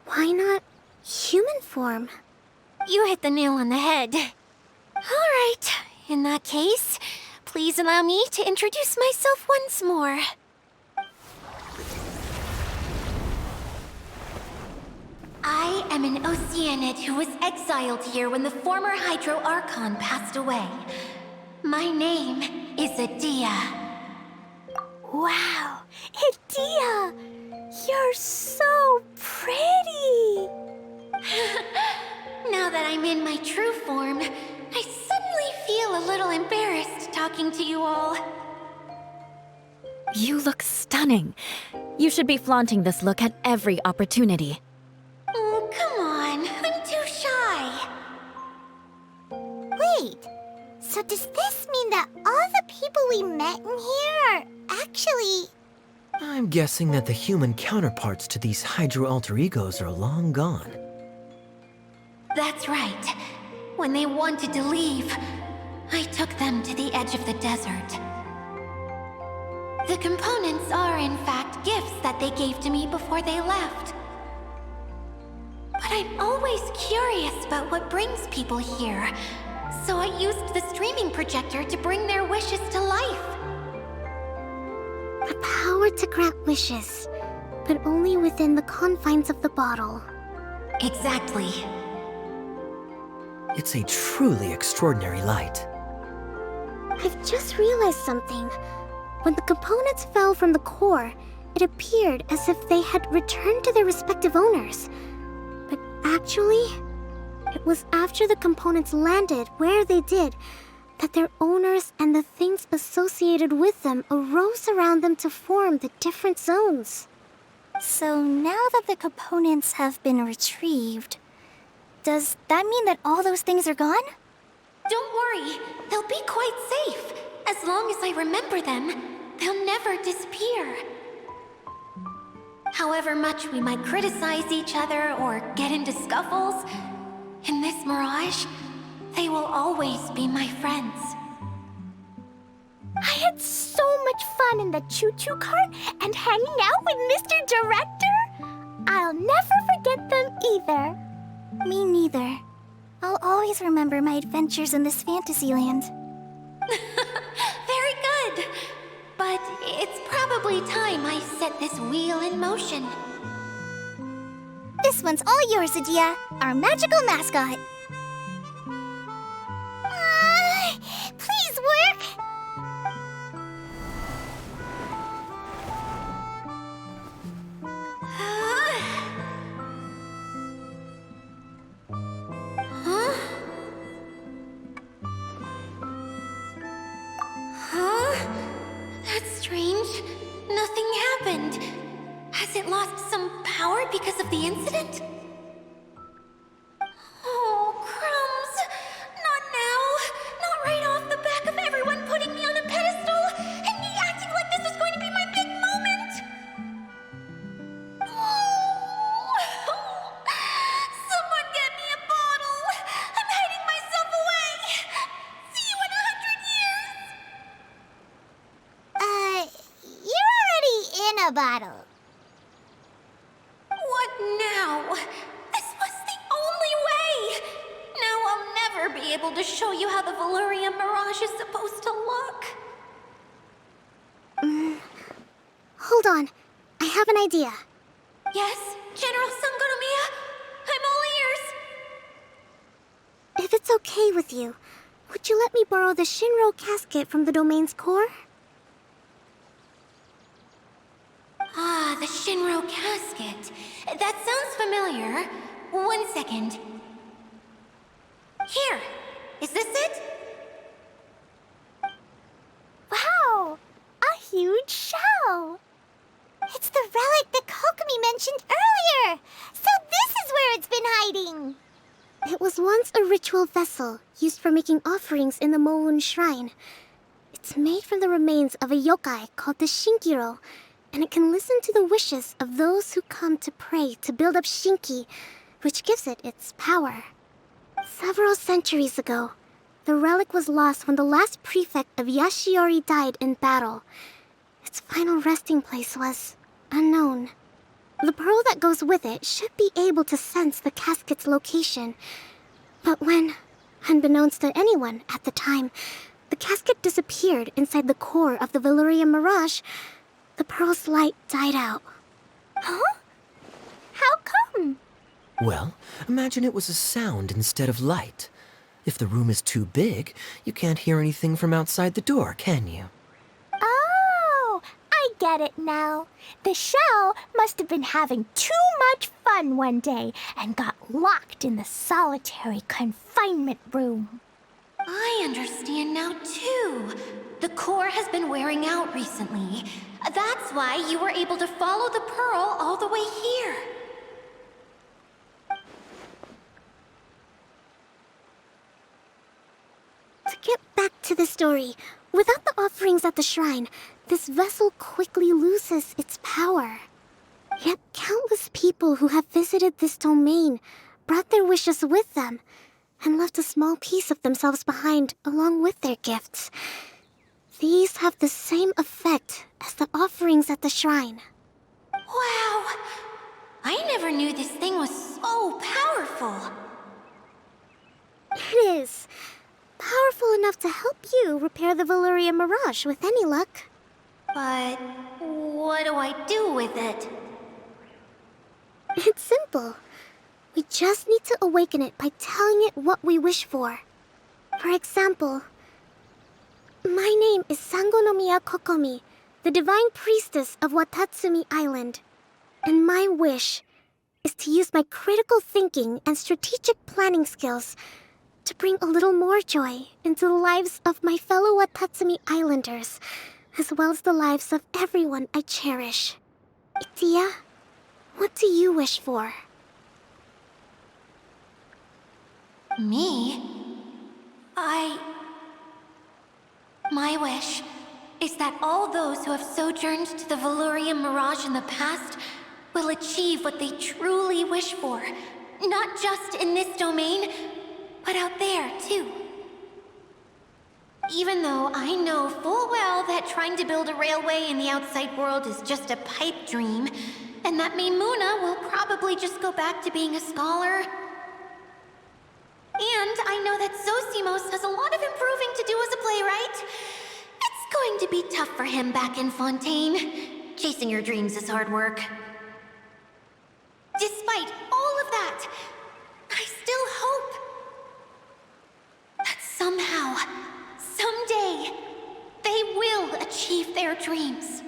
why not human form? You hit the nail on the head. Alright, in that case, please allow me to introduce myself once more. I am an Oceanid who was exiled here when the former Hydro Archon passed away. My name is Adia. Wow, Idia! You're so pretty! Now that I'm in my true form, I suddenly feel a little embarrassed talking to you all. You look stunning. You should be flaunting this look at every opportunity. Oh, come on. I'm too shy. Wait, so does this mean that all the people we met in here are actually... I'm guessing that the human counterparts to these Hydro alter egos are long gone. That's right. When they wanted to leave, I took them to the edge of the desert. The components are, in fact, gifts that they gave to me before they left. But I'm always curious about what brings people here, so I used the streaming projector to bring their wishes to life. The power to grant wishes, but only within the confines of the bottle. Exactly. It's a truly extraordinary light. I've just realized something. When the components fell from the core, it appeared as if they had returned to their respective owners. But actually, it was after the components landed where they did that their owners and the things associated with them arose around them to form the different zones. So now that the components have been retrieved, does that mean that all those things are gone? Don't worry, they'll be quite safe. As long as I remember them, they'll never disappear. However much we might criticize each other or get into scuffles, in this mirage, they will always be my friends. I had so much fun in the choo-choo cart and hanging out with Mr. Director. I'll never forget them either. Me neither. I'll always remember my adventures in this fantasyland. Very good. But it's probably time I set this wheel in motion. This one's all yours, Adia, our magical mascot. Please work! Huh? Huh? That's strange. Nothing happened. Has it lost some power because of the incident? Oh, crumbs. Not now. Not right off the back of everyone putting me on a pedestal and me acting like this was going to be my big moment. Someone get me a bottle. I'm hiding myself away. See you in 100 years. You're already in a bottle. What now? This was the only way! Now I'll never be able to show you how the Valurian Mirage is supposed to look. Hold on, I have an idea. Yes, General Sangonomiya? I'm all ears. If it's okay with you, would you let me borrow the Shinro casket from the domain's core? Ah, the Shinro casket. That sounds familiar. 1 second. Here. Is this it? Wow! A huge shell! It's the relic that Kokomi mentioned earlier! So this is where it's been hiding! It was once a ritual vessel used for making offerings in the Moon Shrine. It's made from the remains of a yokai called the Shinkiro, and it can listen to the wishes of those who come to pray to build up Shinki, which gives it its power. Several centuries ago, the relic was lost when the last prefect of Yashiori died in battle. its final resting place was unknown. The pearl that goes with it should be able to sense the casket's location. But when, unbeknownst to anyone at the time, the casket disappeared inside the core of the Valyria Mirage, the pearl's light died out. Huh? How come? Well, imagine it was a sound instead of light. If the room is too big, you can't hear anything from outside the door, can you? Oh, I get it now. The shell must have been having too much fun one day and got locked in the solitary confinement room. I understand now, too. The core has been wearing out recently. That's why you were able to follow the pearl all the way here. To get back to the story, without the offerings at the shrine, this vessel quickly loses its power. Yet countless people who have visited this domain brought their wishes with them and left a small piece of themselves behind along with their gifts. These have the same effect as the offerings at the shrine. Wow! I never knew this thing was so powerful. It is. Powerful enough to help you repair the Valyria Mirage with any luck. But what do I do with it? It's simple. We just need to awaken it by telling it what we wish for. For example, my name is Sangonomiya Kokomi, the divine priestess of Watatsumi Island. And my wish is to use my critical thinking and strategic planning skills to bring a little more joy into the lives of my fellow Watatsumi Islanders, as well as the lives of everyone I cherish. Itia, what do you wish for? Me? My wish is that all those who have sojourned to the Valyria Mirage in the past will achieve what they truly wish for. Not just in this domain, but out there, too. Even though I know full well that trying to build a railway in the outside world is just a pipe dream, and that Maimuna will probably just go back to being a scholar. And I know that Zosimos has a lot of improving to do as a playwright. It's going to be tough for him back in Fontaine. Chasing your dreams is hard work. Despite all of that, I still hope that somehow, someday, they will achieve their dreams.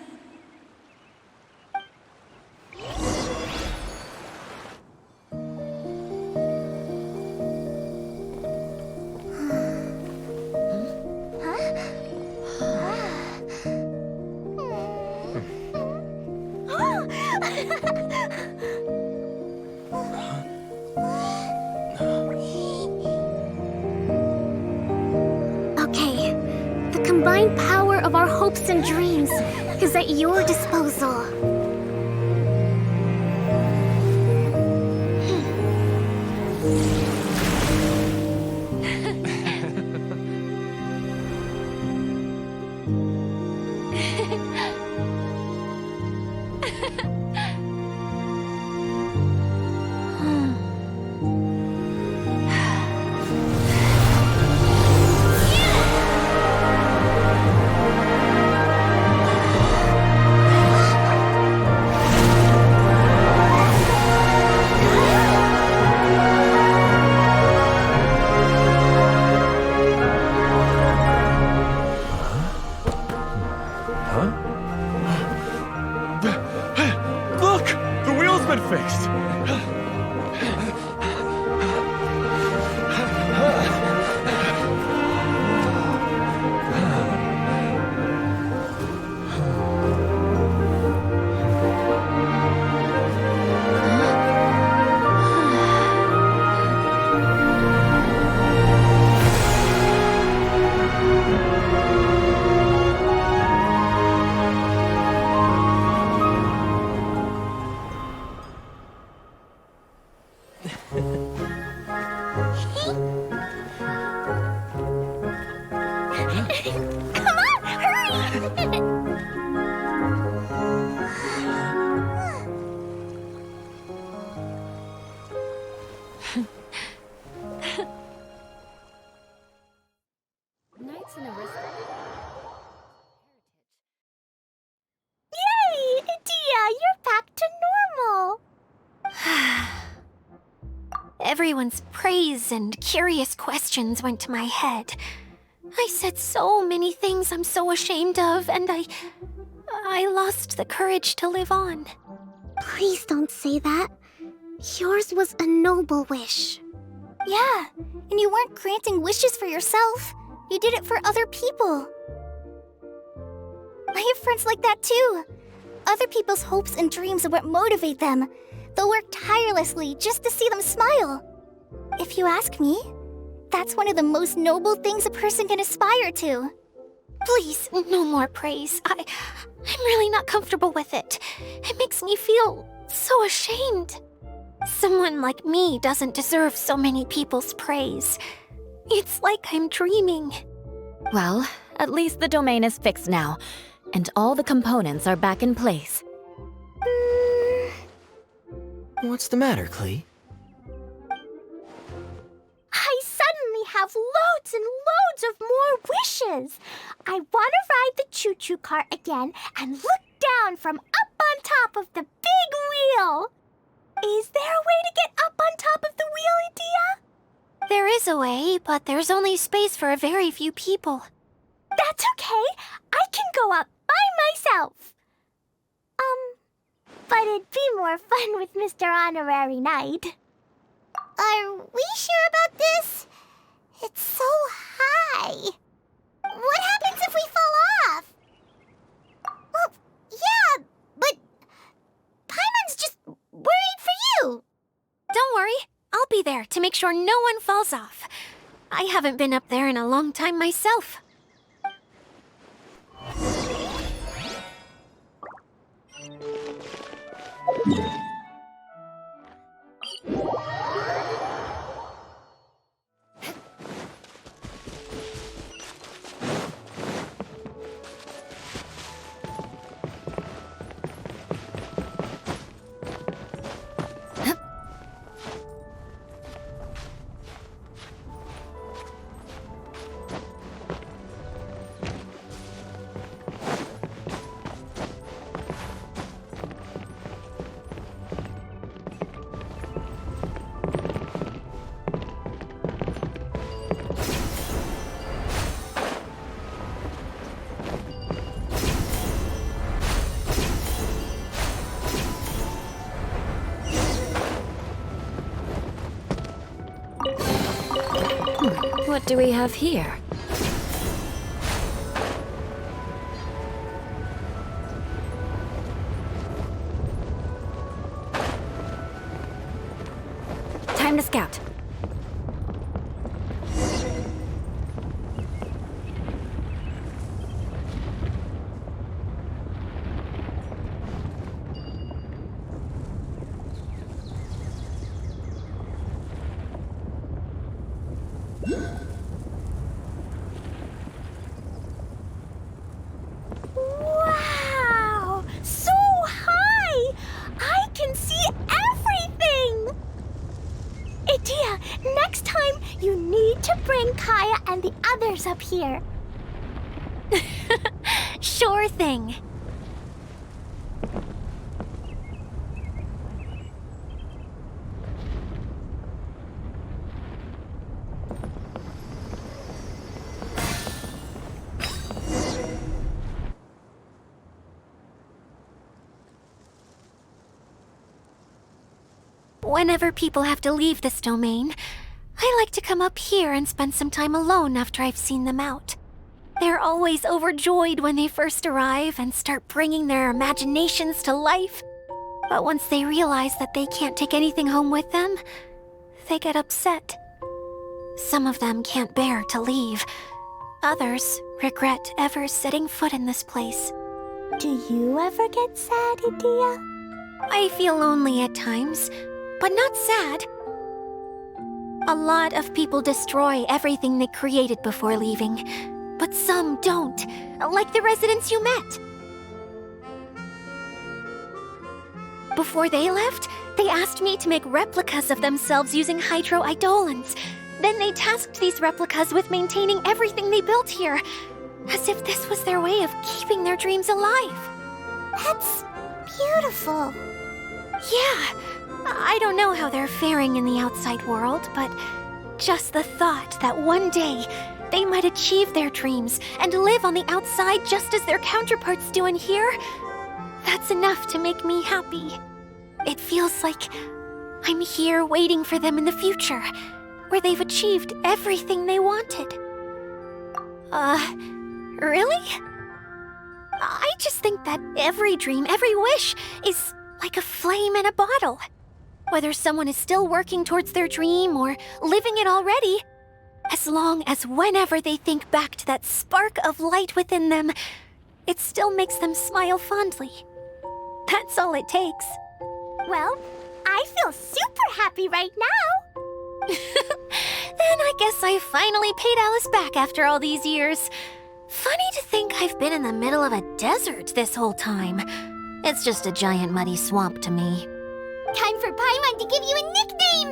Okay, the combined power of our hopes and dreams is at your disposal. Look! The wheel's been fixed! Everyone's praise and curious questions went to my head. I said so many things I'm so ashamed of, and I lost the courage to live on. Please don't say that. Yours was a noble wish. Yeah, and you weren't granting wishes for yourself. You did it for other people. I have friends like that too. Other people's hopes and dreams are what motivate them. They'll work tirelessly just to see them smile. If you ask me, that's one of the most noble things a person can aspire to. Please, no more praise. I'm really not comfortable with it. It makes me feel so ashamed. Someone like me doesn't deserve so many people's praise. It's like I'm dreaming. Well, at least the domain is fixed now, and all the components are back in place. What's the matter, Klee? I suddenly have loads and loads of more wishes. I want to ride the choo-choo cart again and look down from up on top of the big wheel. Is there a way to get up on top of the wheel, Edea? There is a way, but there's only space for a very few people. That's okay. I can go up by myself. But it'd be more fun with Mr. Honorary Knight. Are we sure about this? It's so high. What happens if we fall off? Well, yeah, but Paimon's just worried for you. Don't worry, I'll be there to make sure no one falls off. I haven't been up there in a long time myself. What do we have here? Time to scout. Wow! So high! I can see everything! Edea, next time you need to bring Kaya and the others up here. Sure thing. Whenever people have to leave this domain, I like to come up here and spend some time alone after I've seen them out. They're always overjoyed when they first arrive and start bringing their imaginations to life. But once they realize that they can't take anything home with them, they get upset. Some of them can't bear to leave. Others regret ever setting foot in this place. Do you ever get sad, Edea? I feel lonely at times, but not sad. A lot of people destroy everything they created before leaving, but some don't, like the residents you met. Before they left, they asked me to make replicas of themselves using hydro-eidolons. Then they tasked these replicas with maintaining everything they built here, as if this was their way of keeping their dreams alive. That's beautiful. Yeah, I don't know how they're faring in the outside world, but just the thought that one day they might achieve their dreams and live on the outside just as their counterparts do in here, that's enough to make me happy. It feels like I'm here waiting for them in the future, where they've achieved everything they wanted. Really? I just think that every dream, every wish, is like a flame in a bottle. Whether someone is still working towards their dream or living it already, as long as whenever they think back to that spark of light within them, it still makes them smile fondly. That's all it takes. Well, I feel super happy right now. Then I guess I finally paid Alice back after all these years. Funny to think I've been in the middle of a desert this whole time. It's just a giant muddy swamp to me. Time for Paimon to give you a nickname.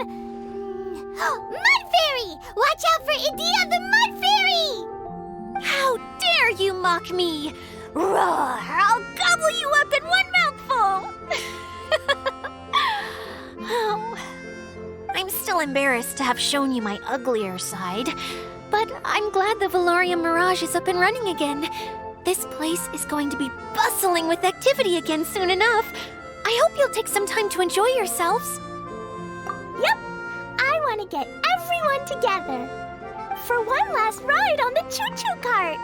Mud Fairy! Watch out for Idea the Mud Fairy! How dare you mock me! Roar! I'll gobble you up in one mouthful! Oh, I'm still embarrassed to have shown you my uglier side, but I'm glad the Valorium Mirage is up and running again. This place is going to be bustling with activity again soon enough. I hope you'll take some time to enjoy yourselves. Yep, I want to get everyone together for one last ride on the choo-choo cart.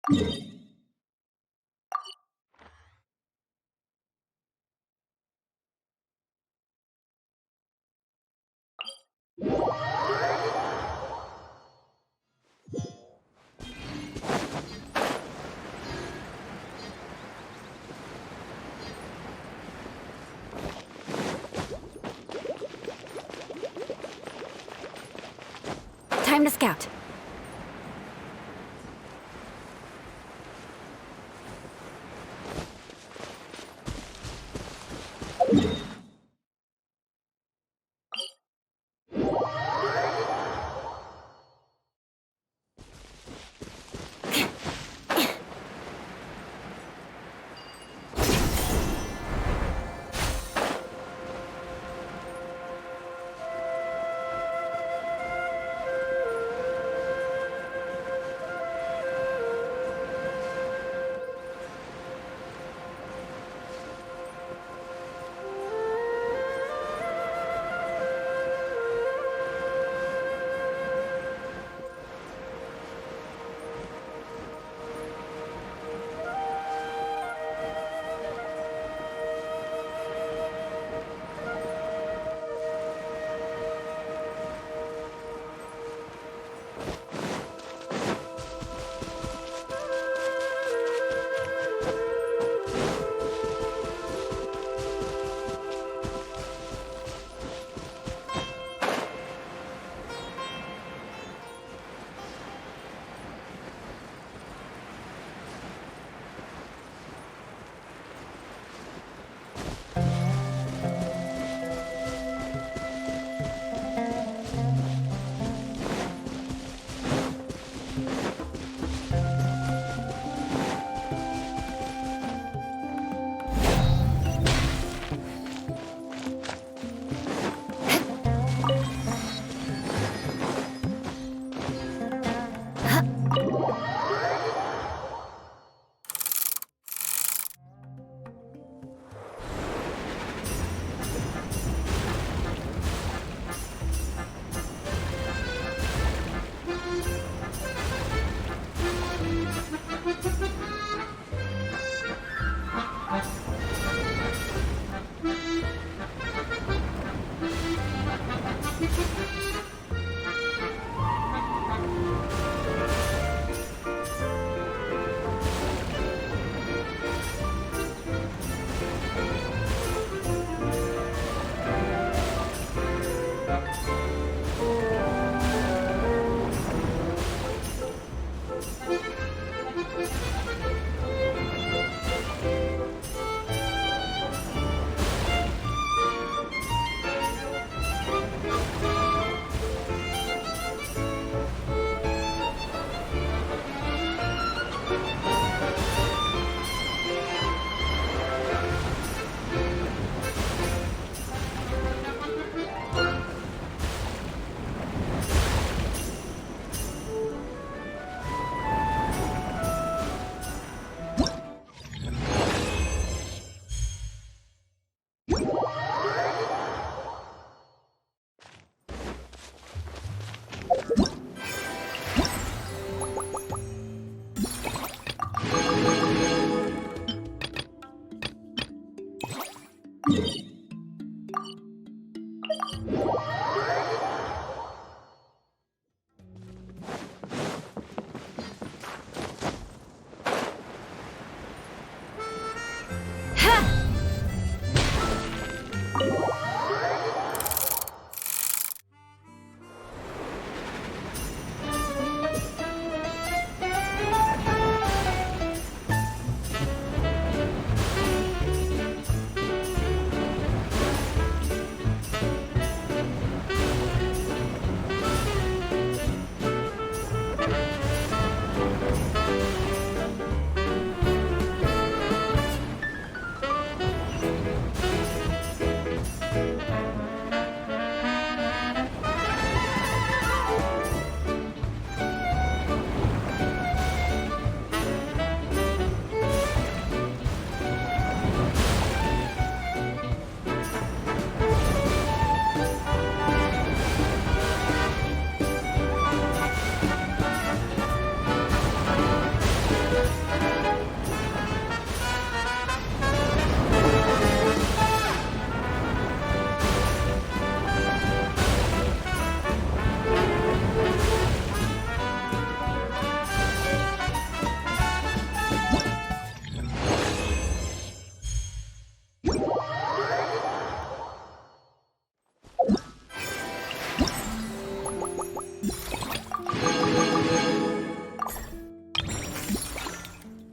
Time to scout.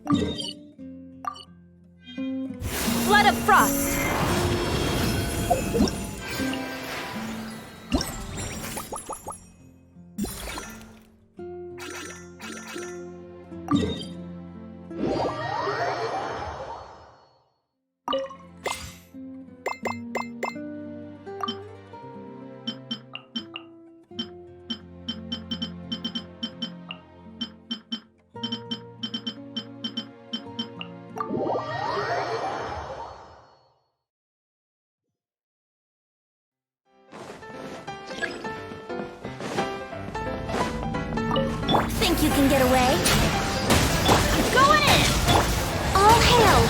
Flood of frost! Think you can get away? I'm going in! All hail!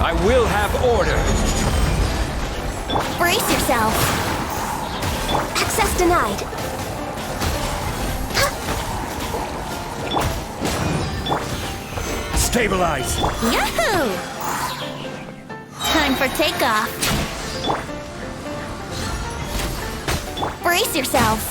I will have order. Brace yourself! Access denied! Stabilize. Yahoo! Time for takeoff! Brace yourselves!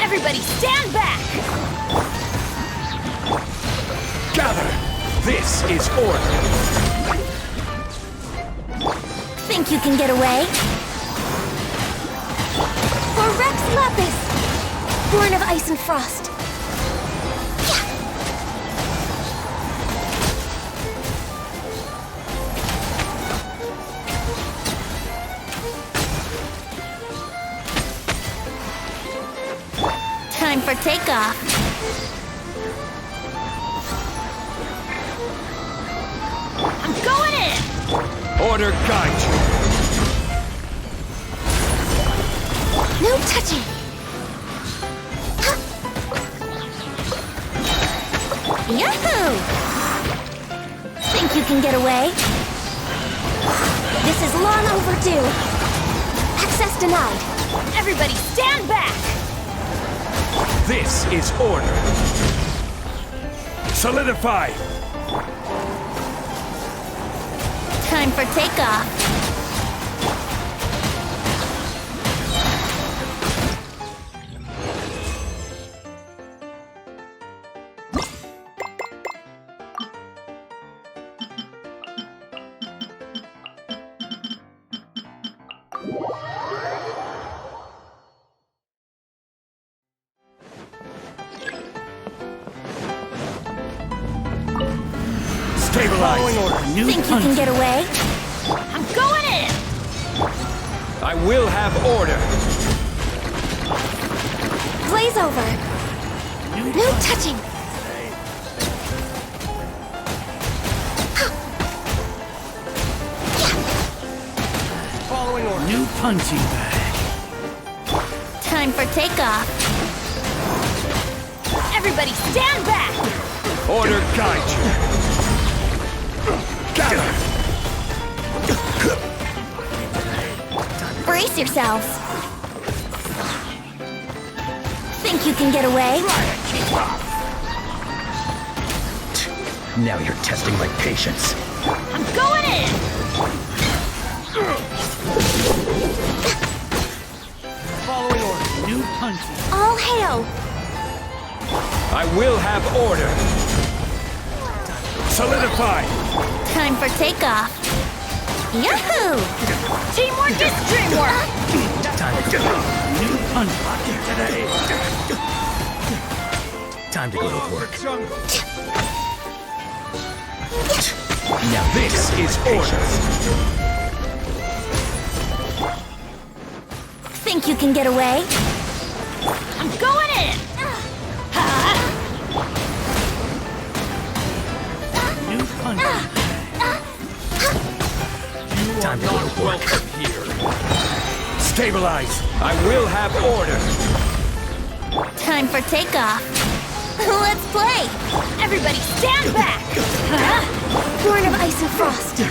Everybody stand back! Gather. This is order. Think you can get away? For Rex Lapis! Born of ice and frost! Time for takeoff! I'm going in! Order guide you. No touching! Yahoo! Think you can get away? This is long overdue! Access denied! Everybody stand back! This is order. Solidify. Time for takeoff! Stabilize. Think you can get away? I'm going in! I will have order. Blaze over! No touching! Following order. New punching bag. Time for takeoff! Everybody stand back! Order guide you. Gather. Brace yourselves! Think you can get away? Now you're testing my patience. I'm going in! Following order. New punching. All hail! I will have order. Solidify. Time for takeoff! Yahoo! Teamwork is dreamwork! Time to go. New punch. Time to go to work. Now This is order. Think you can get away? I'm going in! new punch. Time to go to work. Stabilize. I will have order. Time for takeoff! Let's play! Everybody stand back! Born of ice and frost!